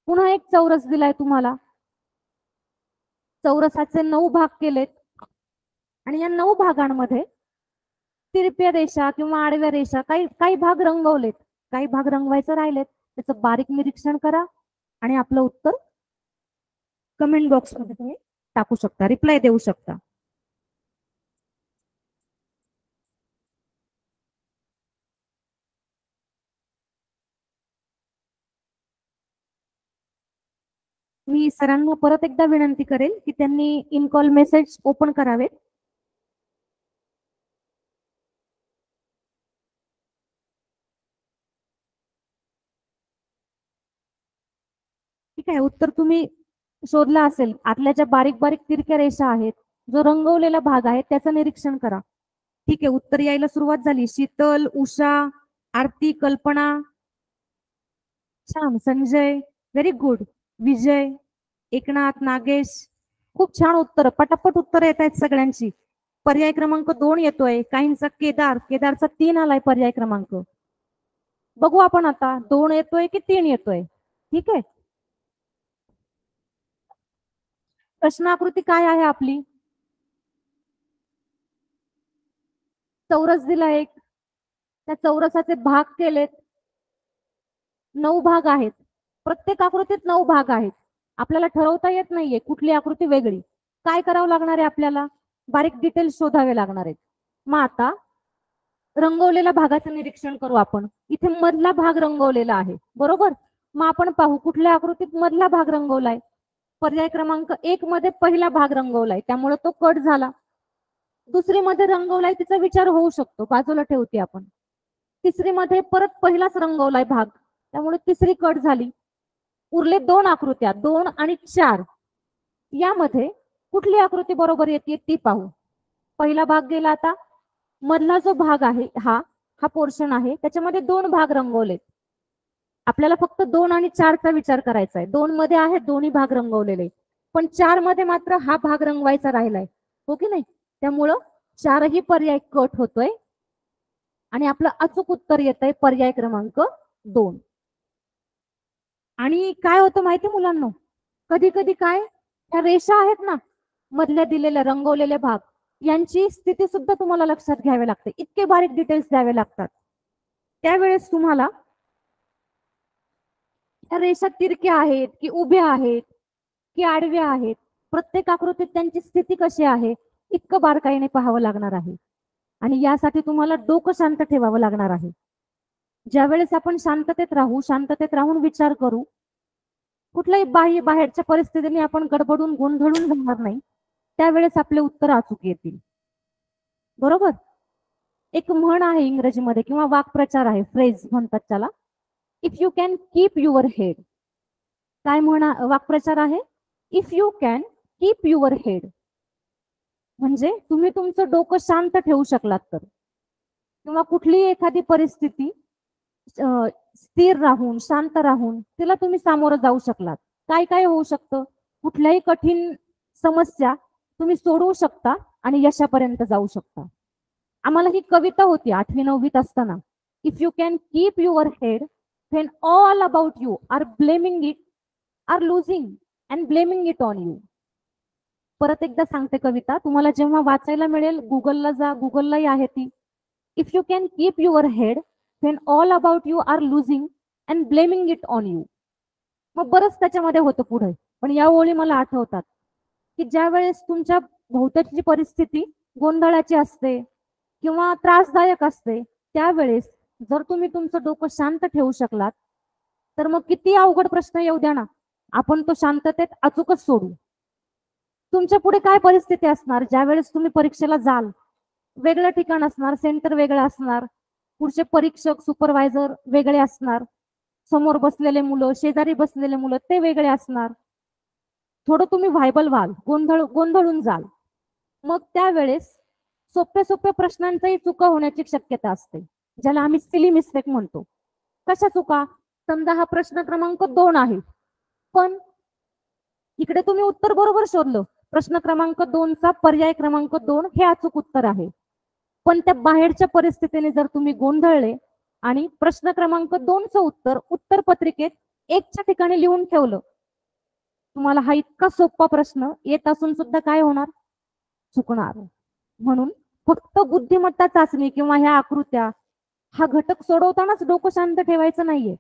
पुन्हा एक चौरस दिलाय तुम्हाला. चौरसाचे 9 भाग केलेत आणि या 9 भागांमध्ये तिरप्या रेषा किंवा आडव्या रेषा काही भाग रंगवलेत, काही भाग रंगवायचे राहिलेत. त्याचं बारीक निरीक्षण करा आणि आपलं उत्तर कमेंट बॉक्स मध्ये तुम्ही टाकू शकता, रिप्लाय देऊ शकता. मी सरांना परत एकदा विनंती करेल की त्यांनी इन कॉल मेसेज ओपन करावेत. ठीक आहे, उत्तर तुम्ही शोधला असेल. आतल्या ज्या बारीक बारीक तिरक्या रेषा आहेत, जो रंगवलेला भाग आहे त्याचं निरीक्षण करा. ठीक आहे, उत्तर यायला सुरुवात झाली. शीतल, उषा, आरती, कल्पना, छान. Sanjay, very good. विजय, एकनाथ, नागेश, खूप छान उत्तर. पटापट उत्तर येत आहेत सगळ्यांची. पर्याय क्रमांक 2 येतोय. काहींचा केदारचा 3 आलाय पर्याय क्रमांक. बघू आपण आता 2 येतोय की 3 येतोय. ठीक आहे, प्रश्नाकृती काय आहे आपली. चौरस दिला एक, त्या चौरसाचे भाग केलेत. 9 भाग आहेत. प्रत्येक आकृतीत 9 भाग आहेत. आपल्याला ठरवता येत नाहीये कुठली आकृती वेगळी. काय करावं लागणार आहे आपल्याला, बारीक डिटेल्स शोधावे लागणार आहेत. मग आता रंगवलेल्या भागाचं निरीक्षण करू आपण. इथे मधला भाग रंगवलेला आहे, बरोबर. मग आपण पाहू कुठल्या आकृतीत मधला भाग रंगवलाय. पर्याय क्रमांक 1 मध्ये पहिला भाग रंगवलाय, त्यामुळे तो कट झाला. दुसरी मध्ये रंगवलाय, तिचा विचार होऊ शकतो, बाजूला ठेवते आपण. तिसरी मध्ये परत पहिलाच रंगवलाय भाग, त्यामुळे तिसरी कट झाली. उरले 2 आकृत्या, 2 आणि 4. यामध्ये कुठली आकृती बरोबर येते ती पाहू. पहिला भाग गेला. आता मधला जो भाग आहे हा पोर्शन आहे, त्याच्यामध्ये 2 भाग रंगवलेत. आपल्याला फक्त 2 आणि 4चा विचार करायचा आहे. 2 मध्ये आहेत दोन्ही भाग रंगवलेले, पण 4 मध्ये मात्र हा भाग रंगवायचा राहिलाय, हो की नाही. त्यामुळं 4 ही पर्याय कट होतोय आणि आपलं अचूक उत्तर येत आहे पर्याय क्रमांक 2. आणि काय होतं माहिती मुलांना, कधी कधी काय, त्या रेषा आहेत ना मधल्या दिलेल्या रंगवलेले भाग, यांची स्थिती सुद्धा तुम्हाला लक्षात घ्यावी लागते. इतके बारीक डिटेल्स द्यावे लागतात. त्यावेळेस तुम्हाला त्या रेषा तिरक्या आहेत की उभ्या आहेत की आडव्या आहेत, प्रत्येक आकृतीत त्यांची स्थिती कशी आहे इतकं बारकाईने पाहावं लागणार आहे. आणि यासाठी तुम्हाला डोकं शांत ठेवावं लागणार आहे. ज्यावेळेस आपण शांततेत राहू, शांततेत राहून विचार करू, कुठल्याही बाहेरच्या परिस्थितीने आपण गडबडून गोंधळून जाणार नाही, त्यावेळेस आपले उत्तर अचूक येतील, बरोबर. एक म्हण आहे इंग्रजीमध्ये किंवा वाक्प्रचार आहे, फ्रेज म्हणतात त्याला, if you can keep your head. काय म्हणा वाक्प्रचार आहे, if you can keep your head, म्हणजे तुम्ही तुमचं डोकं शांत ठेवू शकलात तर, किंवा कुठलीही एखादी परिस्थिती स्थिर राहून शांत राहून तिला तुम्ही सामोरं जाऊ शकलात. काय काय होऊ शकतं, कुठल्याही कठीण समस्या तुम्ही सोडवू शकता आणि यशापर्यंत जाऊ शकता. आम्हाला ही कविता होती 8वी 9वीत असताना, if you can keep your head when all about you are blaming it, are losing and blaming it on you. परत एकदा सांगते कविता, तुम्हाला जेव्हा वाचायला मिळेल गुगलला जा, गुगललाही आहे ती. If you can keep your head when all about you are losing and blaming it on you. मग बरंच त्याच्यामध्ये होतं पुढे, पण या ओळी मला आठवतात की ज्या वेळेस तुमच्या भोवताची परिस्थिती गोंधळाची असते किंवा त्रासदायक असते, त्यावेळेस जर तुम्ही तुमचं डोकं शांत ठेवू शकलात तर मग किती अवघड प्रश्न येऊ द्या ना, आपण तो शांततेत अचूकच सोडू. तुमच्या पुढे काय परिस्थिती असणार, ज्या वेळेस तुम्ही परीक्षेला जाल, वेगळं ठिकाण असणार, सेंटर वेगळं असणार, पुढचे परीक्षक सुपरवायझर वेगळे असणार, समोर बसलेले मुलं, शेजारी बसलेले मुलं ते वेगळे असणार. थोडं तुम्ही व्हायबल व्हाल, गोंधळून जाल. मग त्यावेळेस सोप्या सोप्या प्रश्नांचाही चुका होण्याची शक्यता असते, ज्याला आम्ही सिली मिस्टेक म्हणतो. कशा चुका? समजा हा प्रश्न क्रमांक 2 आहे, पण इकडे तुम्ही उत्तर बरोबर शोधलं. प्रश्न क्रमांक 2 चा पर्याय क्रमांक 2 हे अचूक उत्तर आहे. पण त्या बाहेरच्या परिस्थितीने जर तुम्ही गोंधळले आणि प्रश्न क्रमांक 2 चं उत्तर उत्तर पत्रिकेत 1च्या ठिकाणी लिहून ठेवलं, तुम्हाला हा इतका सोपा प्रश्न येत असून सुद्धा काय होणार? चुकणार. म्हणून फक्त बुद्धिमत्ता चाचणी किंवा ह्या आकृत्या हा घटक सोडवतानाच डोकं शांत ठेवायचं नाहीये.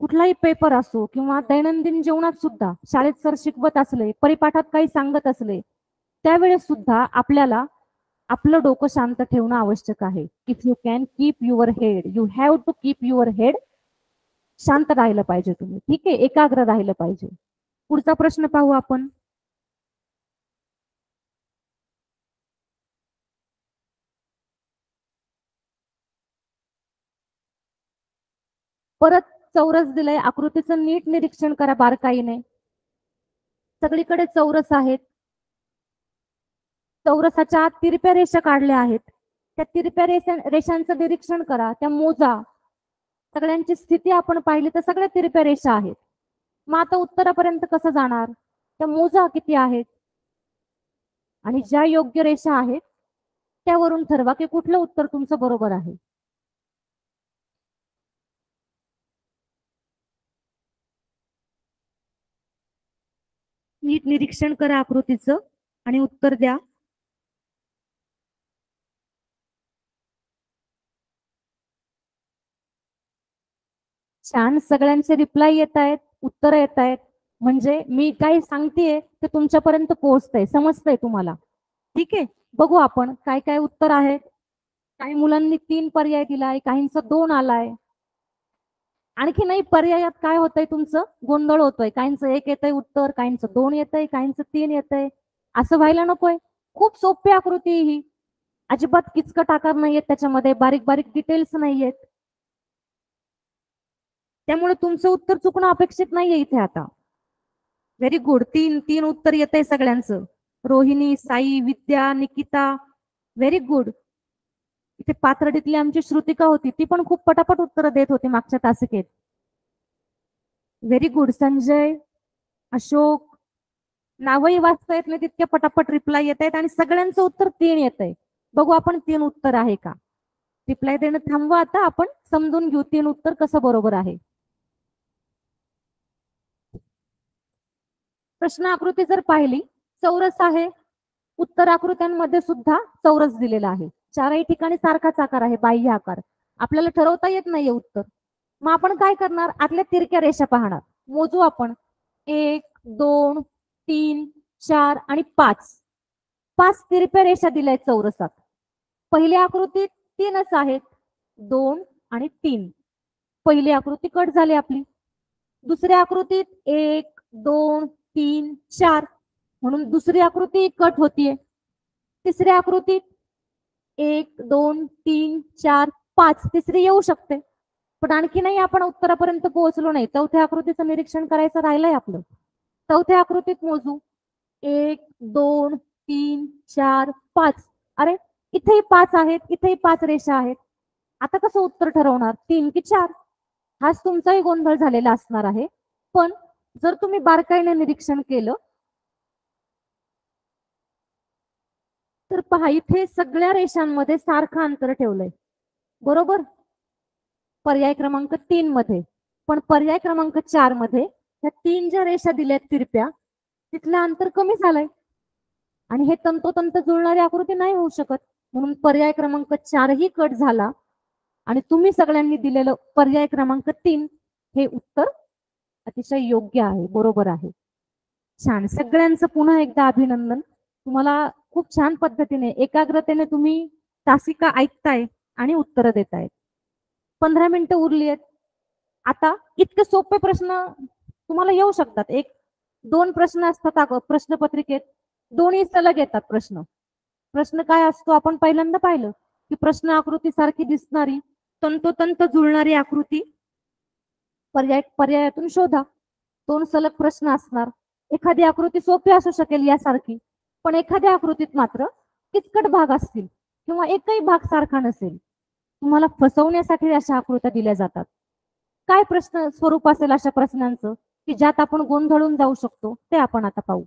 कुठलाही पेपर असो किंवा दैनंदिन जीवनात सुद्धा, शाळेत सर शिकवत असले, परिपाठात काही सांगत असले, त्यावेळेस सुद्धा आपल्याला आपलं डोकं शांत ठेवणं आवश्यक आहे. If you can keep your head, you have to keep your head. शांत राहिलं पाहिजे तुम्ही, ठीक आहे, एकाग्र राहिलं पाहिजे. पुढचा प्रश्न पाहू आपण. परत चौरस दिलंय, आकृतीचं नीट निरीक्षण करा बारकाईने. सगळीकडे चौरस आहेत. चौरसाच्या तिरप्या रेषा काढल्या आहेत. त्या तिरप्या रेषांचं निरीक्षण करा, त्या मोजा. सगळ्यांची स्थिती आपण पाहिली तर सगळ्या तिरप्या रेषा आहेत. मग आता उत्तरापर्यंत कसं जाणार? त्या मोजा किती आहेत आणि ज्या योग्य रेषा आहेत त्यावरून ठरवा की कुठलं उत्तर तुमचं बरोबर आहे. नीट निरीक्षण करा आकृतीचं आणि उत्तर द्या. छान, सगळ्यांचे रिप्लाय येत आहेत, उत्तर येत आहेत. म्हणजे मी काय सांगतेय ते तुमच्यापर्यंत पोहोचतंय, समजतंय तुम्हाला. ठीक आहे, बघू आपण काय काय उत्तर आहेत. काही मुलांनी 3 पर्याय दिलाय, काहींचा 2 आलाय. आणखी नाही, पर्यायात काय होतंय तुमचं? गोंधळ होतोय. काहींचं 1 येतंय उत्तर, काहींचं 2 येतंय, काहींचं 3 येतंय. असं व्हायला नकोय. खूप सोपी आकृती ही, अजिबात किचकट आकार नाहीयेत त्याच्यामध्ये, बारीक बारीक डिटेल्स नाहीयेत. त्यामुळे तुमचं उत्तर चुकणं अपेक्षित नाहीये इथे आता. व्हेरी गुड, 3 उत्तर येतंय सगळ्यांचं. रोहिणी, साई, विद्या, निकिता, व्हेरी गुड. इथे पाथर्डीतली आमची श्रुतिका होती, ती पण खूप पटापट उत्तर देत होती मागच्या तासिकेत. Very good. संजय, अशोक, नावही वाचता येत नाही तितक्या पटापट रिप्लाय येत आहेत आणि सगळ्यांचं उत्तर 3 येत आहे. बघू आपण 3 उत्तर आहे का. रिप्लाय देणं थांबवा, आता आपण समजून घेऊ 3 उत्तर कसं बरोबर आहे. प्रश्न आकृती जर पाहिली, चौरस आहे. उत्तर आकृत्यांमध्ये सुद्धा चौरस दिलेला आहे. 4ही ठिकाणी सारखाच आकार आहे, बाह्य आकार. आपल्याला ठरवता येत नाहीये उत्तर. मग आपण काय करणार? आतल्या तिरक्या रेषा पाहणार. मोजू आपण. 1, 2, 3, 4 आणि 5. 5 तिरप्या रेषा दिल्या आहेत चौरसात. पहिल्या आकृतीत 3च आहेत, 2 आणि 3. पहिली आकृती कट झाली आपली. दुसऱ्या आकृतीत 1, 2, 3, 4 म्हणून दुसरी आकृती कट होतीये. तिसऱ्या आकृतीत 1, 2, 3, 4, 5 तिसरी येऊ शकते. पण आणखी नाही, आपण उत्तरापर्यंत पोहोचलो नाही. चौथ्या आकृतीचं निरीक्षण करायचं राहिलंय आपलं. चौथ्या आकृतीत मोजू. 1, 2, 3, 4, 5. अरे, इथेही 5 आहेत, इथेही 5 रेषा आहेत. आता कसं उत्तर ठरवणार? 3 की 4? हाच तुमचाही गोंधळ झालेला असणार आहे. पण जर तुम्ही बारकाईने निरीक्षण केलं तर पहा, इथे सगळ्या रेषांमध्ये सारखं अंतर ठेवलंय, बरोबर? पर्याय क्रमांक 3 मध्ये. पण पर्याय क्रमांक 4 मध्ये त्या 3 ज्या रेषा दिल्यात तिरप्या, तिथलं अंतर कमी झालंय आणि हे तंतोतंत जुळणारी आकृती नाही होऊ शकत. म्हणून पर्याय क्रमांक 4 ही कट झाला आणि तुम्ही सगळ्यांनी दिलेलं पर्याय क्रमांक 3 हे उत्तर अतिशय योग्य आहे, बरोबर आहे. छान, सगळ्यांचं पुन्हा एकदा अभिनंदन. तुम्हाला खूप छान पद्धतीने एकाग्रतेने तुम्ही तासिका ऐकताय आणि उत्तर देतायत. 15 मिनिटं उरली आहेत. आता इतके सोपे प्रश्न तुम्हाला येऊ शकतात. 1-2 प्रश्न असतात प्रश्नपत्रिकेत, 2ही सलग येतात प्रश्न. प्रश्न काय असतो आपण पहिल्यांदा पाहिलं की प्रश्न आकृती सारखी दिसणारी तंतोतंत जुळणारी आकृती पर्यायातून शोधा. 2 सलग प्रश्न असणार. एखादी आकृती सोपी असू शकेल यासारखी, पण एखाद्या आकृतीत मात्र किचकट भाग असतील किंवा एकही भाग सारखा नसेल. तुम्हाला फसवण्यासाठी अशा आकृत्या दिल्या जातात. काय प्रश्न स्वरूप असेल अशा प्रश्नांचं की ज्यात आपण गोंधळून जाऊ शकतो, ते आपण आता पाहू.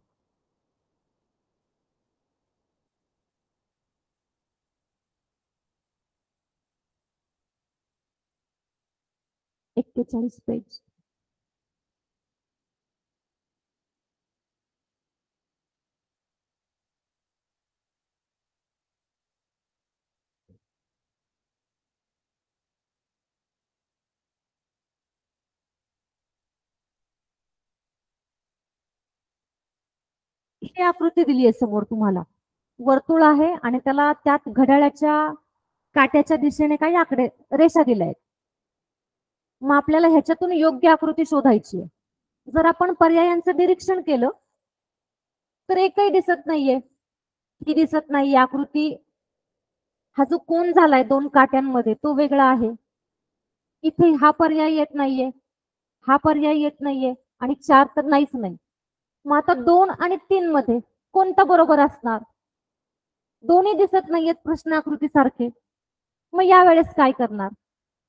एक्केचाळीस पेज. ही आकृती दिली आहे समोर तुम्हाला. वर्तुळ आहे आणि त्याला त्यात घड्याळाच्या काट्याच्या दिशेने काही आकडे रेषा दिल्या आहेत. मग आपल्याला ह्याच्यातून योग्य आकृती शोधायची आहे. जर आपण पर्यायांचं निरीक्षण केलं तर एकही दिसत नाहीये. ही दिसत नाहीये आकृती. हा जो कोन झालाय 2 काट्यांमध्ये तो वेगळा आहे. इथे हा पर्याय येत नाहीये, हा पर्याय येत नाहीये आणि 4 तर नाहीच नाही. मग आता 2 आणि 3 मध्ये कोणता बरोबर असणार? दोन्ही दिसत नाहीयेत प्रश्न आकृती सारखे. मग यावेळेस काय करणार?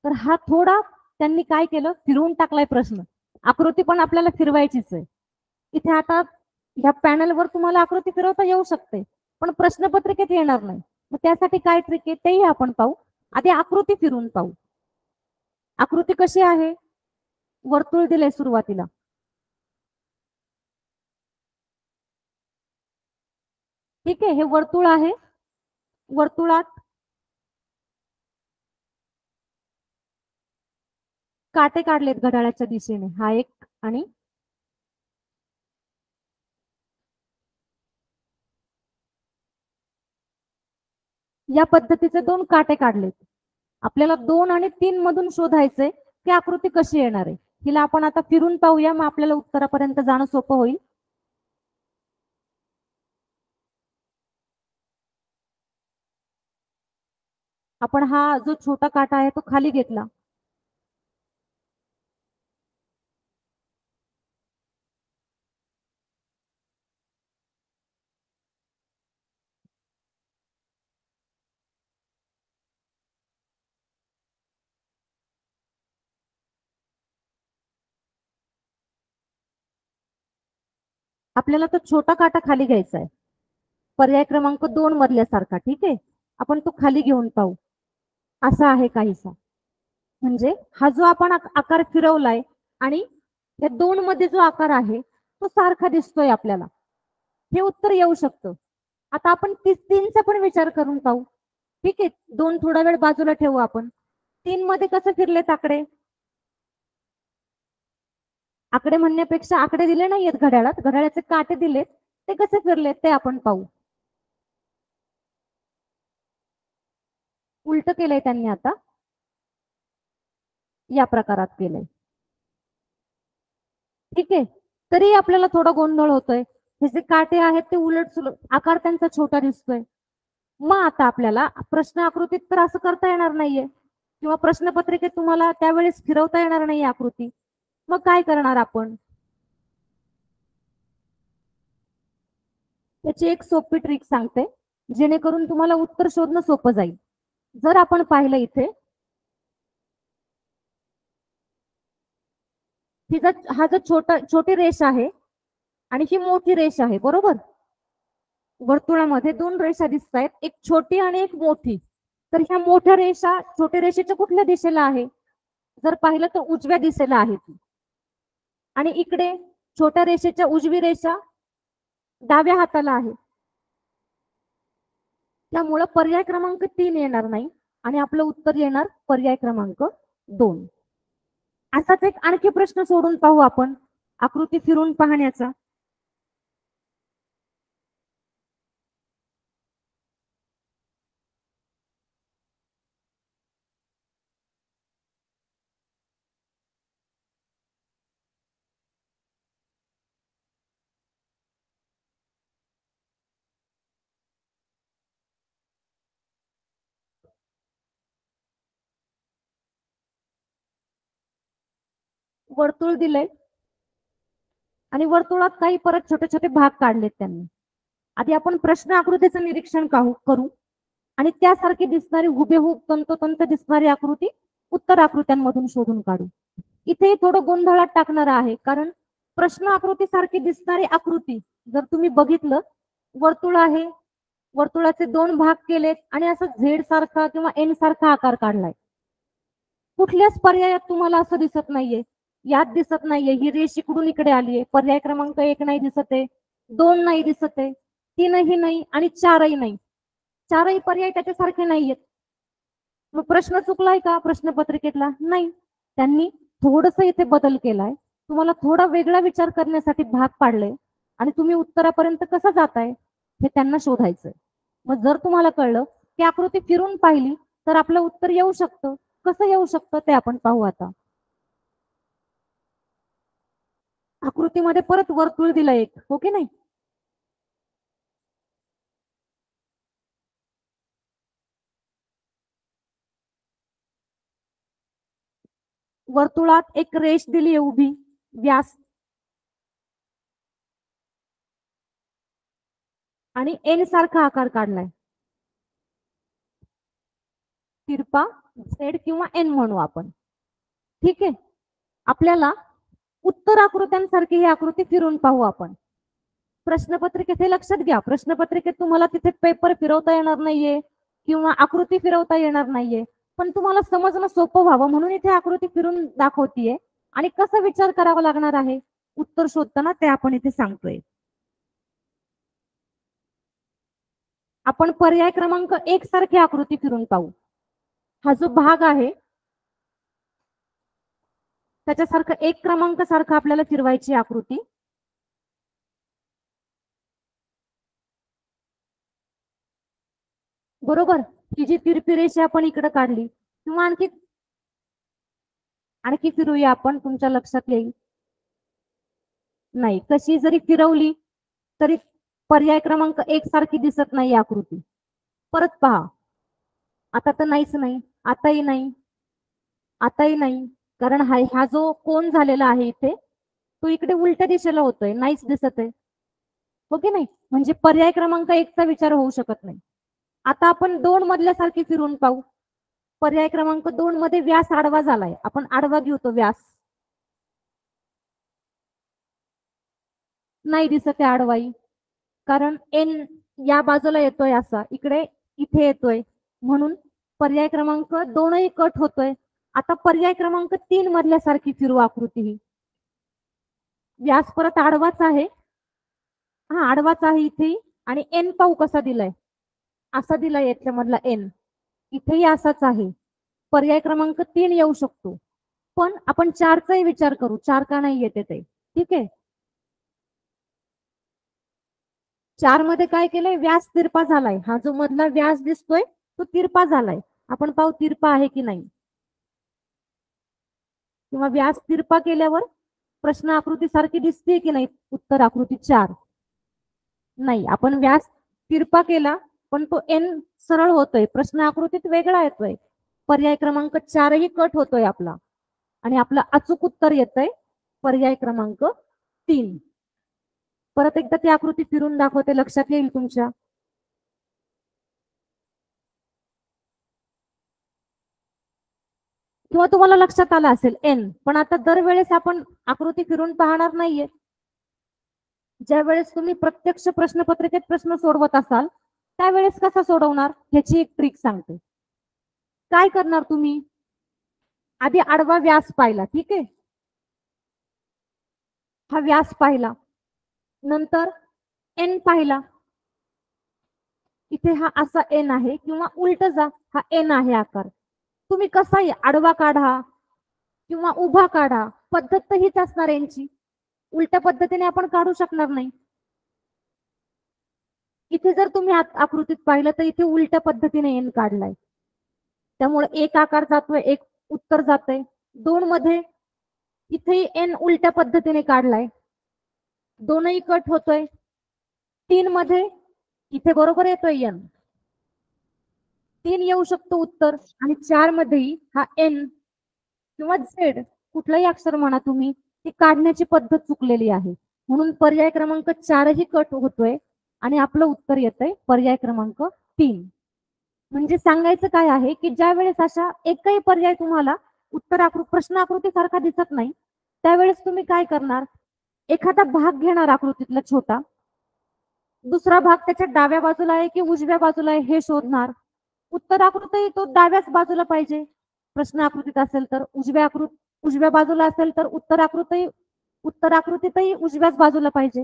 तर हा थोडा त्यांनी काय केलं, फिरवून टाकलाय प्रश्न. आकृती पण आपल्याला फिरवायचीच आहे. इथे आता ह्या पॅनलवर तुम्हाला आकृती फिरवता येऊ शकते, पण प्रश्नपत्रिकेत येणार नाही. मग त्यासाठी काय ट्रिक आहे तेही आपण पाहू. आधी आकृती फिरून पाहू. आकृती कशी आहे? वर्तुळ दिलंय सुरुवातीला. ठीक आहे, हे वर्तुळ आहे. वर्तुळात काटे काढलेत घड्याळाच्या दिशेने, हा एक आणि या पद्धतीचे 2 काटे काढलेत. आपल्याला 2 आणि 3 मधून शोधायचंय की आकृती कशी येणार आहे. हिला आपण आता फिरून पाहूया, मग आपल्याला उत्तरापर्यंत जाणं सोपं होईल. आपण हा जो छोटा काटा आहे तो खाली घेतला. आपल्याला तो छोटा काटा खाली घ्यायचा आहे, पर्याय क्रमांक 2 मधल्यासारखा. ठीक आहे, आपण तो खाली घेऊन पाहू. असा आहे काहीसा. म्हणजे हा जो आपण आकार फिरवलाय आणि या 2 मध्ये जो आकार आहे तो सारखा दिसतोय आपल्याला, हे उत्तर येऊ शकतं. आता आपण 3चा पण विचार करून पाहू. ठीक आहे, 2 थोडा वेळ बाजूला ठेवू आपण. 3 मध्ये कसं फिरलेत आकडे? आकडे म्हणण्यापेक्षा आकडे दिले नाहीयेत घड्याळात, घड्याळाचे काटे दिलेत. ते कसे फिरलेत ते आपण पाहू. उलट केलंय त्यांनी आता, या प्रकारात केलंय. ठीक आहे, तरी आपल्याला थोडा गोंधळ होतोय. हे जे काटे आहेत ते उलट सुलट, आकार त्यांचा छोटा दिसतोय. मग आता आपल्याला प्रश्न आकृतीत तर असं करता येणार नाहीये किंवा प्रश्नपत्रिकेत तुम्हाला त्यावेळेस फिरवता येणार नाही आकृती. मग काय करणार आपण? त्याची एक सोपी ट्रिक सांगते, जेणेकरून तुम्हाला उत्तर शोधणं सोपं जाईल. जर आपण पाहिलं इथे, हा जो छोटी रेष आहे आणि ही मोठी रेष आहे, बरोबर? वर्तुळामध्ये 2 रेषा दिसत आहेत, एक छोटी आणि एक मोठी. तर ह्या मोठ्या रेषा छोट्या रेषेच्या कुठल्या दिशेला आहे? जर पाहिलं तर उजव्या दिशेला आहे ती. आणि इकडे छोट्या रेषेच्या उजवी रेषा डाव्या हाताला आहे. त्यामुळं पर्याय क्रमांक 3 येणार नाही आणि आपलं उत्तर येणार पर्याय क्रमांक 2. असाच एक आणखी प्रश्न सोडून पाहू आपण आकृती फिरून पाहण्याचा. वर्तुळ दिलंय आणि वर्तुळात काही परत छोटे छोटे भाग काढलेत त्यांनी. आधी आपण प्रश्न आकृतीचं निरीक्षण करू आणि त्यासारखी दिसणारी हुबेहूब तंतोतंत दिसणारी आकृती उत्तर आकृत्यांमधून शोधून काढू. इथे थोडं गोंधळात टाकणार आहे, कारण प्रश्न आकृती सारखी दिसणारी आकृती जर तुम्ही बघितलं, वर्तुळ आहे, वर्तुळाचे दोन भाग केलेत आणि असं झेड सारखा किंवा एन सारखा आकार काढलाय. कुठल्याच पर्यायात तुम्हाला असं दिसत नाहीये, यात दिसत नाहीये, ही रेष इकडून इकडे आलीये. पर्याय क्रमांक 1 नाही दिसत आहे, 2 नाही दिसत आहे, 3ही नाही आणि 4ही नाही. 4ही पर्याय त्याच्यासारखे नाहीयेत. मग प्रश्न चुकलाय का प्रश्नपत्रिकेतला? नाही. त्यांनी थोडस इथे बदल केलाय, तुम्हाला थोडा वेगळा विचार करण्यासाठी भाग पाडले आणि तुम्ही उत्तरापर्यंत कसं जाताय हे त्यांना शोधायचंय. मग जर तुम्हाला कळलं की आकृती फिरून पाहिली तर आपलं उत्तर येऊ शकतं. कसं येऊ शकतं ते आपण पाहू आता. आकृतीमध्ये परत वर्तुळ दिलं एक, हो की नाही? वर्तुळात एक रेष दिली उभी, व्यास आणि एन सारखा आकार काढलाय. तिरपा झेड किंवा एन म्हणू आपण. ठीक आहे. आपल्याला उत्तर आकृत्यांसारखी ही आकृती फिरून पाहू आपण. प्रश्नपत्रिकेत हे लक्षात घ्या, प्रश्नपत्रिकेत तुम्हाला तिथे पेपर फिरवता येणार नाहीये किंवा आकृती फिरवता येणार नाहीये, पण तुम्हाला समजणं सोपं व्हावं म्हणून इथे आकृती फिरून दाखवतीये आणि कसा विचार करावा लागणार आहे उत्तर शोधताना ते आपण इथे सांगतोय. आपण पर्याय क्रमांक 1 सारखी आकृती फिरून पाहू. हा जो भाग आहे त्याच्यासारखं 1 क्रमांक सारखं आपल्याला फिरवायची आकृती. बरोबर. ही जी तिरपी रेषा आपण इकडे काढली किंवा आणखी फिरूया आपण, तुमच्या लक्षात येईल. नाही, कशी जरी फिरवली तरी पर्याय क्रमांक 1 सारखी दिसत नाही आकृती. परत पहा. आता तर नाहीच नाही, आताही नाही, आताही नाही, कारण हा जो कोन झालेला आहे इथे तो इकडे उलट्या दिशेला होतोय, नाहीच दिसत आहे, हो की नाही? म्हणजे पर्याय क्रमांक 1 चा विचार होऊ शकत नाही. आता आपण 2 मधल्यासारखी फिरून पाहू. पर्याय क्रमांक 2 मध्ये व्यास आडवा झालाय, आपण आडवा घेऊ तो व्यास. नाही दिसत आहे आडवाई, कारण एन या बाजूला येतोय, असा इकडे इथे येतोय, म्हणून पर्याय क्रमांक 2ही कट होतोय. आता पर्याय क्रमांक 3 मधल्यासारखी फिरू आकृती ही. व्यास परत आडवाच आहे, हा आडवाच आहे इथे, आणि एन पाहू कसा दिलाय, असा दिलाय याच्यामधला एन, इथेही असाच आहे. पर्याय क्रमांक 3 येऊ शकतो, पण आपण 4चाही विचार करू, 4 का नाही येते ते. ठीक आहे. 4 मध्ये काय केलंय, व्यास तिरपा झालाय, हा जो मधला व्यास दिसतोय तो तिरपा झालाय. आपण पाहू तिरपा आहे की नाही, किंवा व्यास तिरपा केल्यावर प्रश्न आकृती सारखी दिसते की नाही उत्तर आकृती 4. नाही, आपण व्यास तिरपा केला पण तो एन सरळ होतोय, प्रश्न आकृतीत वेगळा येतोय. पर्याय क्रमांक 4ही कट होतोय आपला आणि आपलं अचूक उत्तर येतंय पर्याय क्रमांक 3. परत एकदा ती आकृती फिरून दाखवते, लक्षात येईल तुमच्या. किंवा तुम्हाला लक्षात आलं असेल एन, पण आता दरवेळेस आपण आकृती फिरून पाहणार नाहीये. ज्या वेळेस तुम्ही प्रत्यक्ष प्रश्नपत्रिकेत प्रश्न सोडवत असाल त्यावेळेस कसा सोडवणार ह्याची एक ट्रिक सांगते. काय करणार तुम्ही, आधी आडवा व्यास पाहिला, ठीक आहे, हा व्यास पाहिला, नंतर एन पाहिला, इथे हा असा एन आहे, किंवा उलट जा, हा एन आहे आकार. तुम्ही कसाही आडवा काढा किंवा उभा काढा, पद्धत तर हीच असणार यांची, उलट्या पद्धतीने आपण काढू शकणार नाही. इथे जर तुम्ही आकृतीत पाहिलं तर इथे उलट्या पद्धतीने एन काढलाय, त्यामुळे एक आकार जातोय, एक उत्तर जातंय. 2 मध्ये इथे एन उलट्या पद्धतीने काढलाय, 2ही कट होतोय. 3 मध्ये इथे बरोबर येतोय एन, 3 येऊ शकतो उत्तर, आणि 4 मध्येही हा एन किंवा झेड कुठलंही अक्षर म्हणा तुम्ही, ती काढण्याची पद्धत चुकलेली आहे. म्हणून पर्याय क्रमांक 4 ही कट होतोय आणि आपलं उत्तर येतंय पर्याय क्रमांक 3. म्हणजे सांगायचं काय आहे की ज्या वेळेस अशा एकही पर्याय तुम्हाला प्रश्न आकृती सारखा दिसत नाही, त्यावेळेस तुम्ही काय करणार, एखादा भाग घेणार आकृतीतला छोटा, दुसरा भाग त्याच्या डाव्या बाजूला आहे की उजव्या बाजूला आहे हे शोधणार. उत्तर आकृती तो डाव्याच बाजूला पाहिजे प्रश्न आकृतीत असेल तर, उजव्या बाजूला असेल तर उत्तर आकृतीतही उजव्याच बाजूला पाहिजे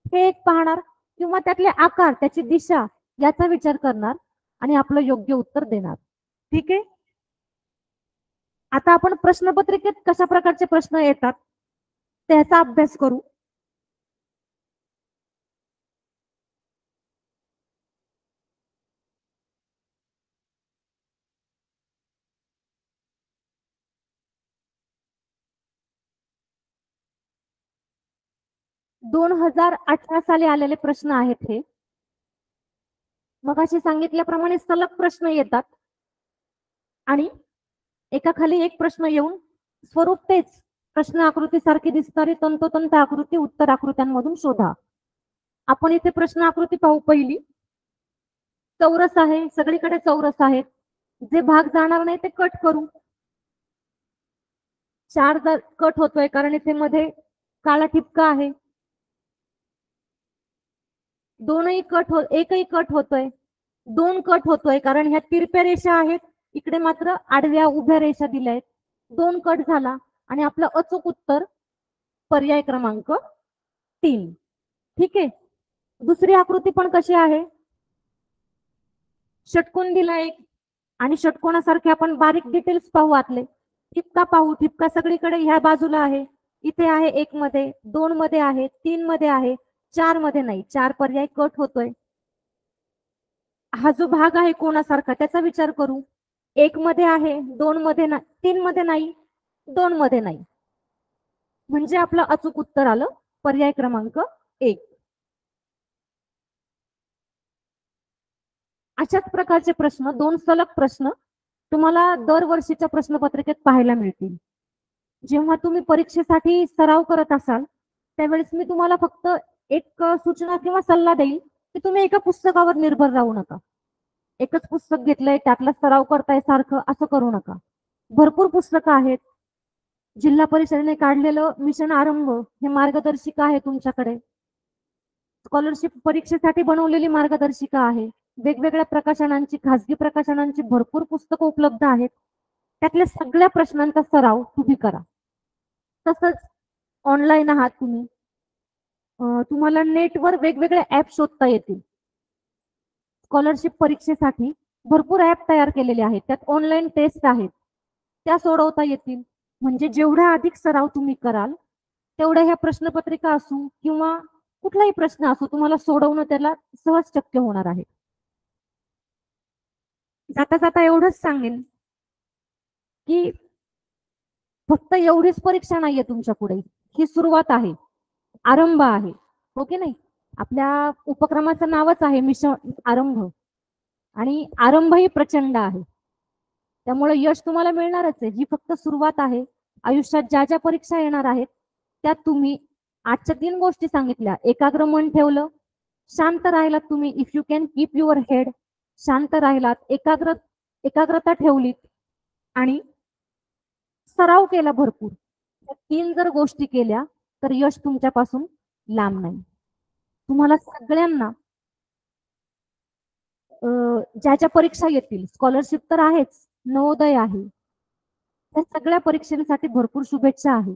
हे एक पाहणार, किंवा त्यातले आकार, त्याची दिशा याचा विचार करणार आणि आपलं योग्य उत्तर देणार. ठीक आहे. आता आपण प्रश्नपत्रिकेत कशा प्रकारचे प्रश्न येतात त्याचा अभ्यास करू. 2018 साली आलेले प्रश्न आहेत हे. मगाशी सांगितल्याप्रमाणे सलग प्रश्न येतात आणि एकाखाली एक प्रश्न येऊन स्वरूप तेच, प्रश्न आकृती सारखी दिसणारी तंतोतंत आकृती उत्तर आकृत्यांमधून शोधा. आपण इथे प्रश्न आकृती पाहू. पहिली चौरस आहे, सगळीकडे चौरस आहेत. जे भाग जाणार नाही ते कट करू. 4 कट होतोय कारण इथे मध्ये काळा ठिपका आहे. एकही कट होतोय. 2 कट होतोय कारण ह्या तिरप्या रेषा आहेत, इकडे मात्र आडव्या उभ्या रेषा दिल्या आहेत. 2 कट झाला आणि आपलं अचूक उत्तर पर्याय क्रमांक 3. ठीक आहे. दुसरी आकृती पण कशी आहे, षटकोन दिला एक आणि षटकोनासारखे आपण बारीक डिटेल्स पाहू. आतले ठिपका पाहू. ठिपका सगळीकडे ह्या बाजूला आहे, इथे आहे 1 मध्ये, 2 मध्ये आहे, 3 मध्ये आहे, 4 मध्ये नाही. 4 पर्याय कट होतोय. हा जो भाग आहे कोणासारखा त्याचा विचार करू. 1 मध्ये आहे, 2 मध्ये नाही, 3 मध्ये नाही, 2 मध्ये नाही. म्हणजे आपलं अचूक उत्तर आलं पर्याय क्रमांक 1. अशाच प्रकारचे प्रश्न, 2 सलग प्रश्न तुम्हाला दरवर्षीच्या प्रश्नपत्रिकेत पाहायला मिळतील. जेव्हा तुम्ही परीक्षेसाठी सराव करत असाल त्यावेळेस मी तुम्हाला फक्त एक सूचना किंवा सल्ला देईल की तुम्ही एका पुस्तकावर निर्भर राहू नका. एकच पुस्तक घेतलंय त्यातला सराव करताय सारखं असं करू नका. भरपूर पुस्तकं आहेत. जिल्हा परिषदेने काढलेलं मिशन आरंभ हे मार्गदर्शिका आहे तुमच्याकडे. स्कॉलरशिप परीक्षेसाठी बनवलेली मार्गदर्शिका आहे. वेगवेगळ्या प्रकाशनांची, खासगी प्रकाशनांची भरपूर पुस्तकं उपलब्ध आहेत. त्यातल्या सगळ्या प्रश्नांचा सराव तुम्ही करा. तसंच ऑनलाईन आहात तुम्ही, तुम्हाला नेटवर वेगवेगळे ऍप शोधता येतील. स्कॉलरशिप परीक्षेसाठी भरपूर ऍप तयार केलेले आहेत. त्यात ऑनलाईन टेस्ट आहेत, त्या सोडवता येतील. म्हणजे जेवढा अधिक सराव तुम्ही कराल तेवढ्या ह्या प्रश्नपत्रिका असू किंवा कुठलाही प्रश्न असो तुम्हाला सोडवणं त्याला सहज शक्य होणार आहे. जाता जाता एवढंच सांगेन की फक्त एवढीच परीक्षा नाहीये तुमच्या पुढे, ही सुरुवात आहे, आरंभ आहे. हो की नाही. आपल्या उपक्रमाचं नावच आहे मिशन आरंभ आणि आरंभही प्रचंड आहे. त्यामुळे यश तुम्हाला मिळणारच आहे. ही फक्त सुरुवात आहे. आयुष्यात ज्या ज्या परीक्षा येणार आहेत त्यात तुम्ही आजच्या 3 गोष्टी सांगितल्या, एकाग्र मन ठेवलं, शांत राहिलात तुम्ही, if you can keep your head, शांत राहिलात, एकाग्रता ठेवलीत आणि सराव केला भरपूर, 3 जर गोष्टी केल्या तर यश तुमच्यापासून लांब नाही. तुम्हाला सगळ्यांना ज्या ज्या परीक्षा येतील, स्कॉलरशिप तर आहेच, नवोदय आहे, त्या सगळ्या परीक्षेसाठी भरपूर शुभेच्छा आहेत.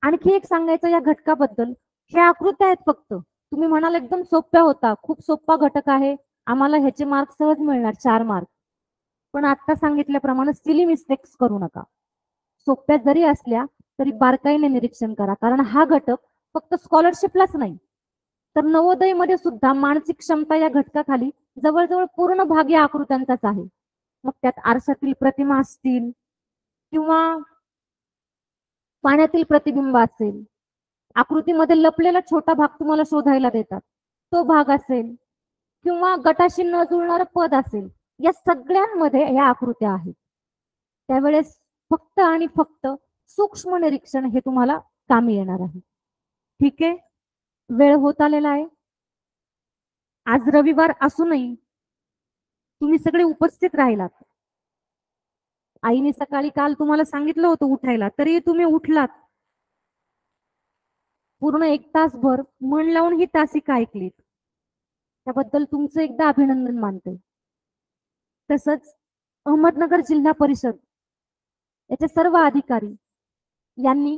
आणखी एक सांगायचं या घटकाबद्दल, ह्या आकृत्या आहेत फक्त. तुम्ही म्हणाल एकदम सोप्या होता, खूप सोपा घटक आहे, आम्हाला ह्याचे मार्क सहज मिळणार 4 मार्क. पण आता सांगितल्याप्रमाणे सिली मिस्टेक्स करू नका. सोप्या जरी असल्या तरी बारकाईने निरीक्षण करा, कारण हा घटक फक्त स्कॉलरशिपलाच नाही तर नवोदय मध्ये सुद्धा मानसिक क्षमता या घटकाखाली जवळजवळ पूर्ण भाग या आकृत्यांचाच आहे. मग त्यात आरशातील प्रतिमा असतील किंवा पाण्यातील प्रतिबिंब असेल, आकृतीमध्ये लपलेला छोटा भाग तुम्हाला शोधायला देतात तो भाग असेल किंवा गटाशी न जुळणारं पद असेल, या सगळ्यांमध्ये या आकृत्या आहेत. त्यावेळेस फक्त आणि फक्त सूक्ष्म निरीक्षण हे तुम्हाला कामी येणार आहे. ठीक आहे, वेळ होत आलेला आहे. आज रविवार असूनही तुम्ही सगळे उपस्थित राहिलात. आईने सकाळी काल तुम्हाला सांगितलं होतं उठायला, तरी तुम्ही उठलात. पूर्ण 1 तासभर मन लावून ही तासिका ऐकलीत. त्याबद्दल तुमचं एकदा अभिनंदन मानते. तसंच अहमदनगर जिल्हा परिषद याचे सर्व अधिकारी यांनी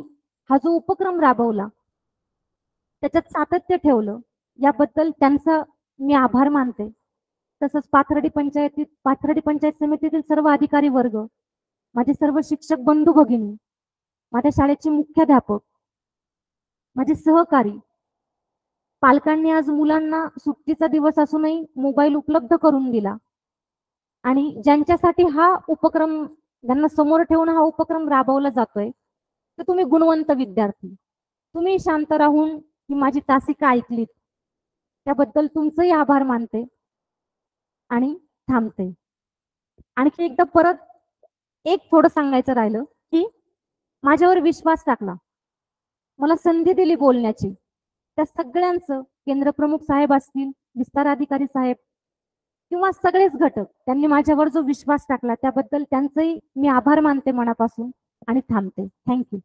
हा जो उपक्रम राबवला त्याच्यात सातत्य ठेवलं, याबद्दल त्यांचा मी आभार मानते. तसंच पाथर्डी पंचायत समितीतील सर्व अधिकारी वर्ग, माझे सर्व शिक्षक बंधू भगिनी, माझ्या शाळेचे मुख्याध्यापक, माझे सहकारी, पालकांनी आज मुलांना सुट्टीचा दिवस असूनही मोबाईल उपलब्ध करून दिला आणि ज्यांच्यासाठी हा उपक्रम, ज्यांना समोर ठेवून हा उपक्रम राबवला जातोय, तर तुम्ही गुणवंत विद्यार्थी, तुम्ही शांत राहून ही माझी तासिका ऐकलीत, त्याबद्दल तुमचंही आभार मानते आणि थांबते. आणखी एकदा परत एक थोडं सांगायचं राहिलं की माझ्यावर विश्वास टाकला, मला संधी दिली बोलण्याची, त्या सगळ्यांचं, केंद्रप्रमुख साहेब असतील, विस्तार अधिकारी साहेब किंवा सगळेच घटक, त्यांनी माझ्यावर जो विश्वास टाकला त्याबद्दल त्यांचंही मी आभार मानते मनापासून आणि थांबते. थँक्यू.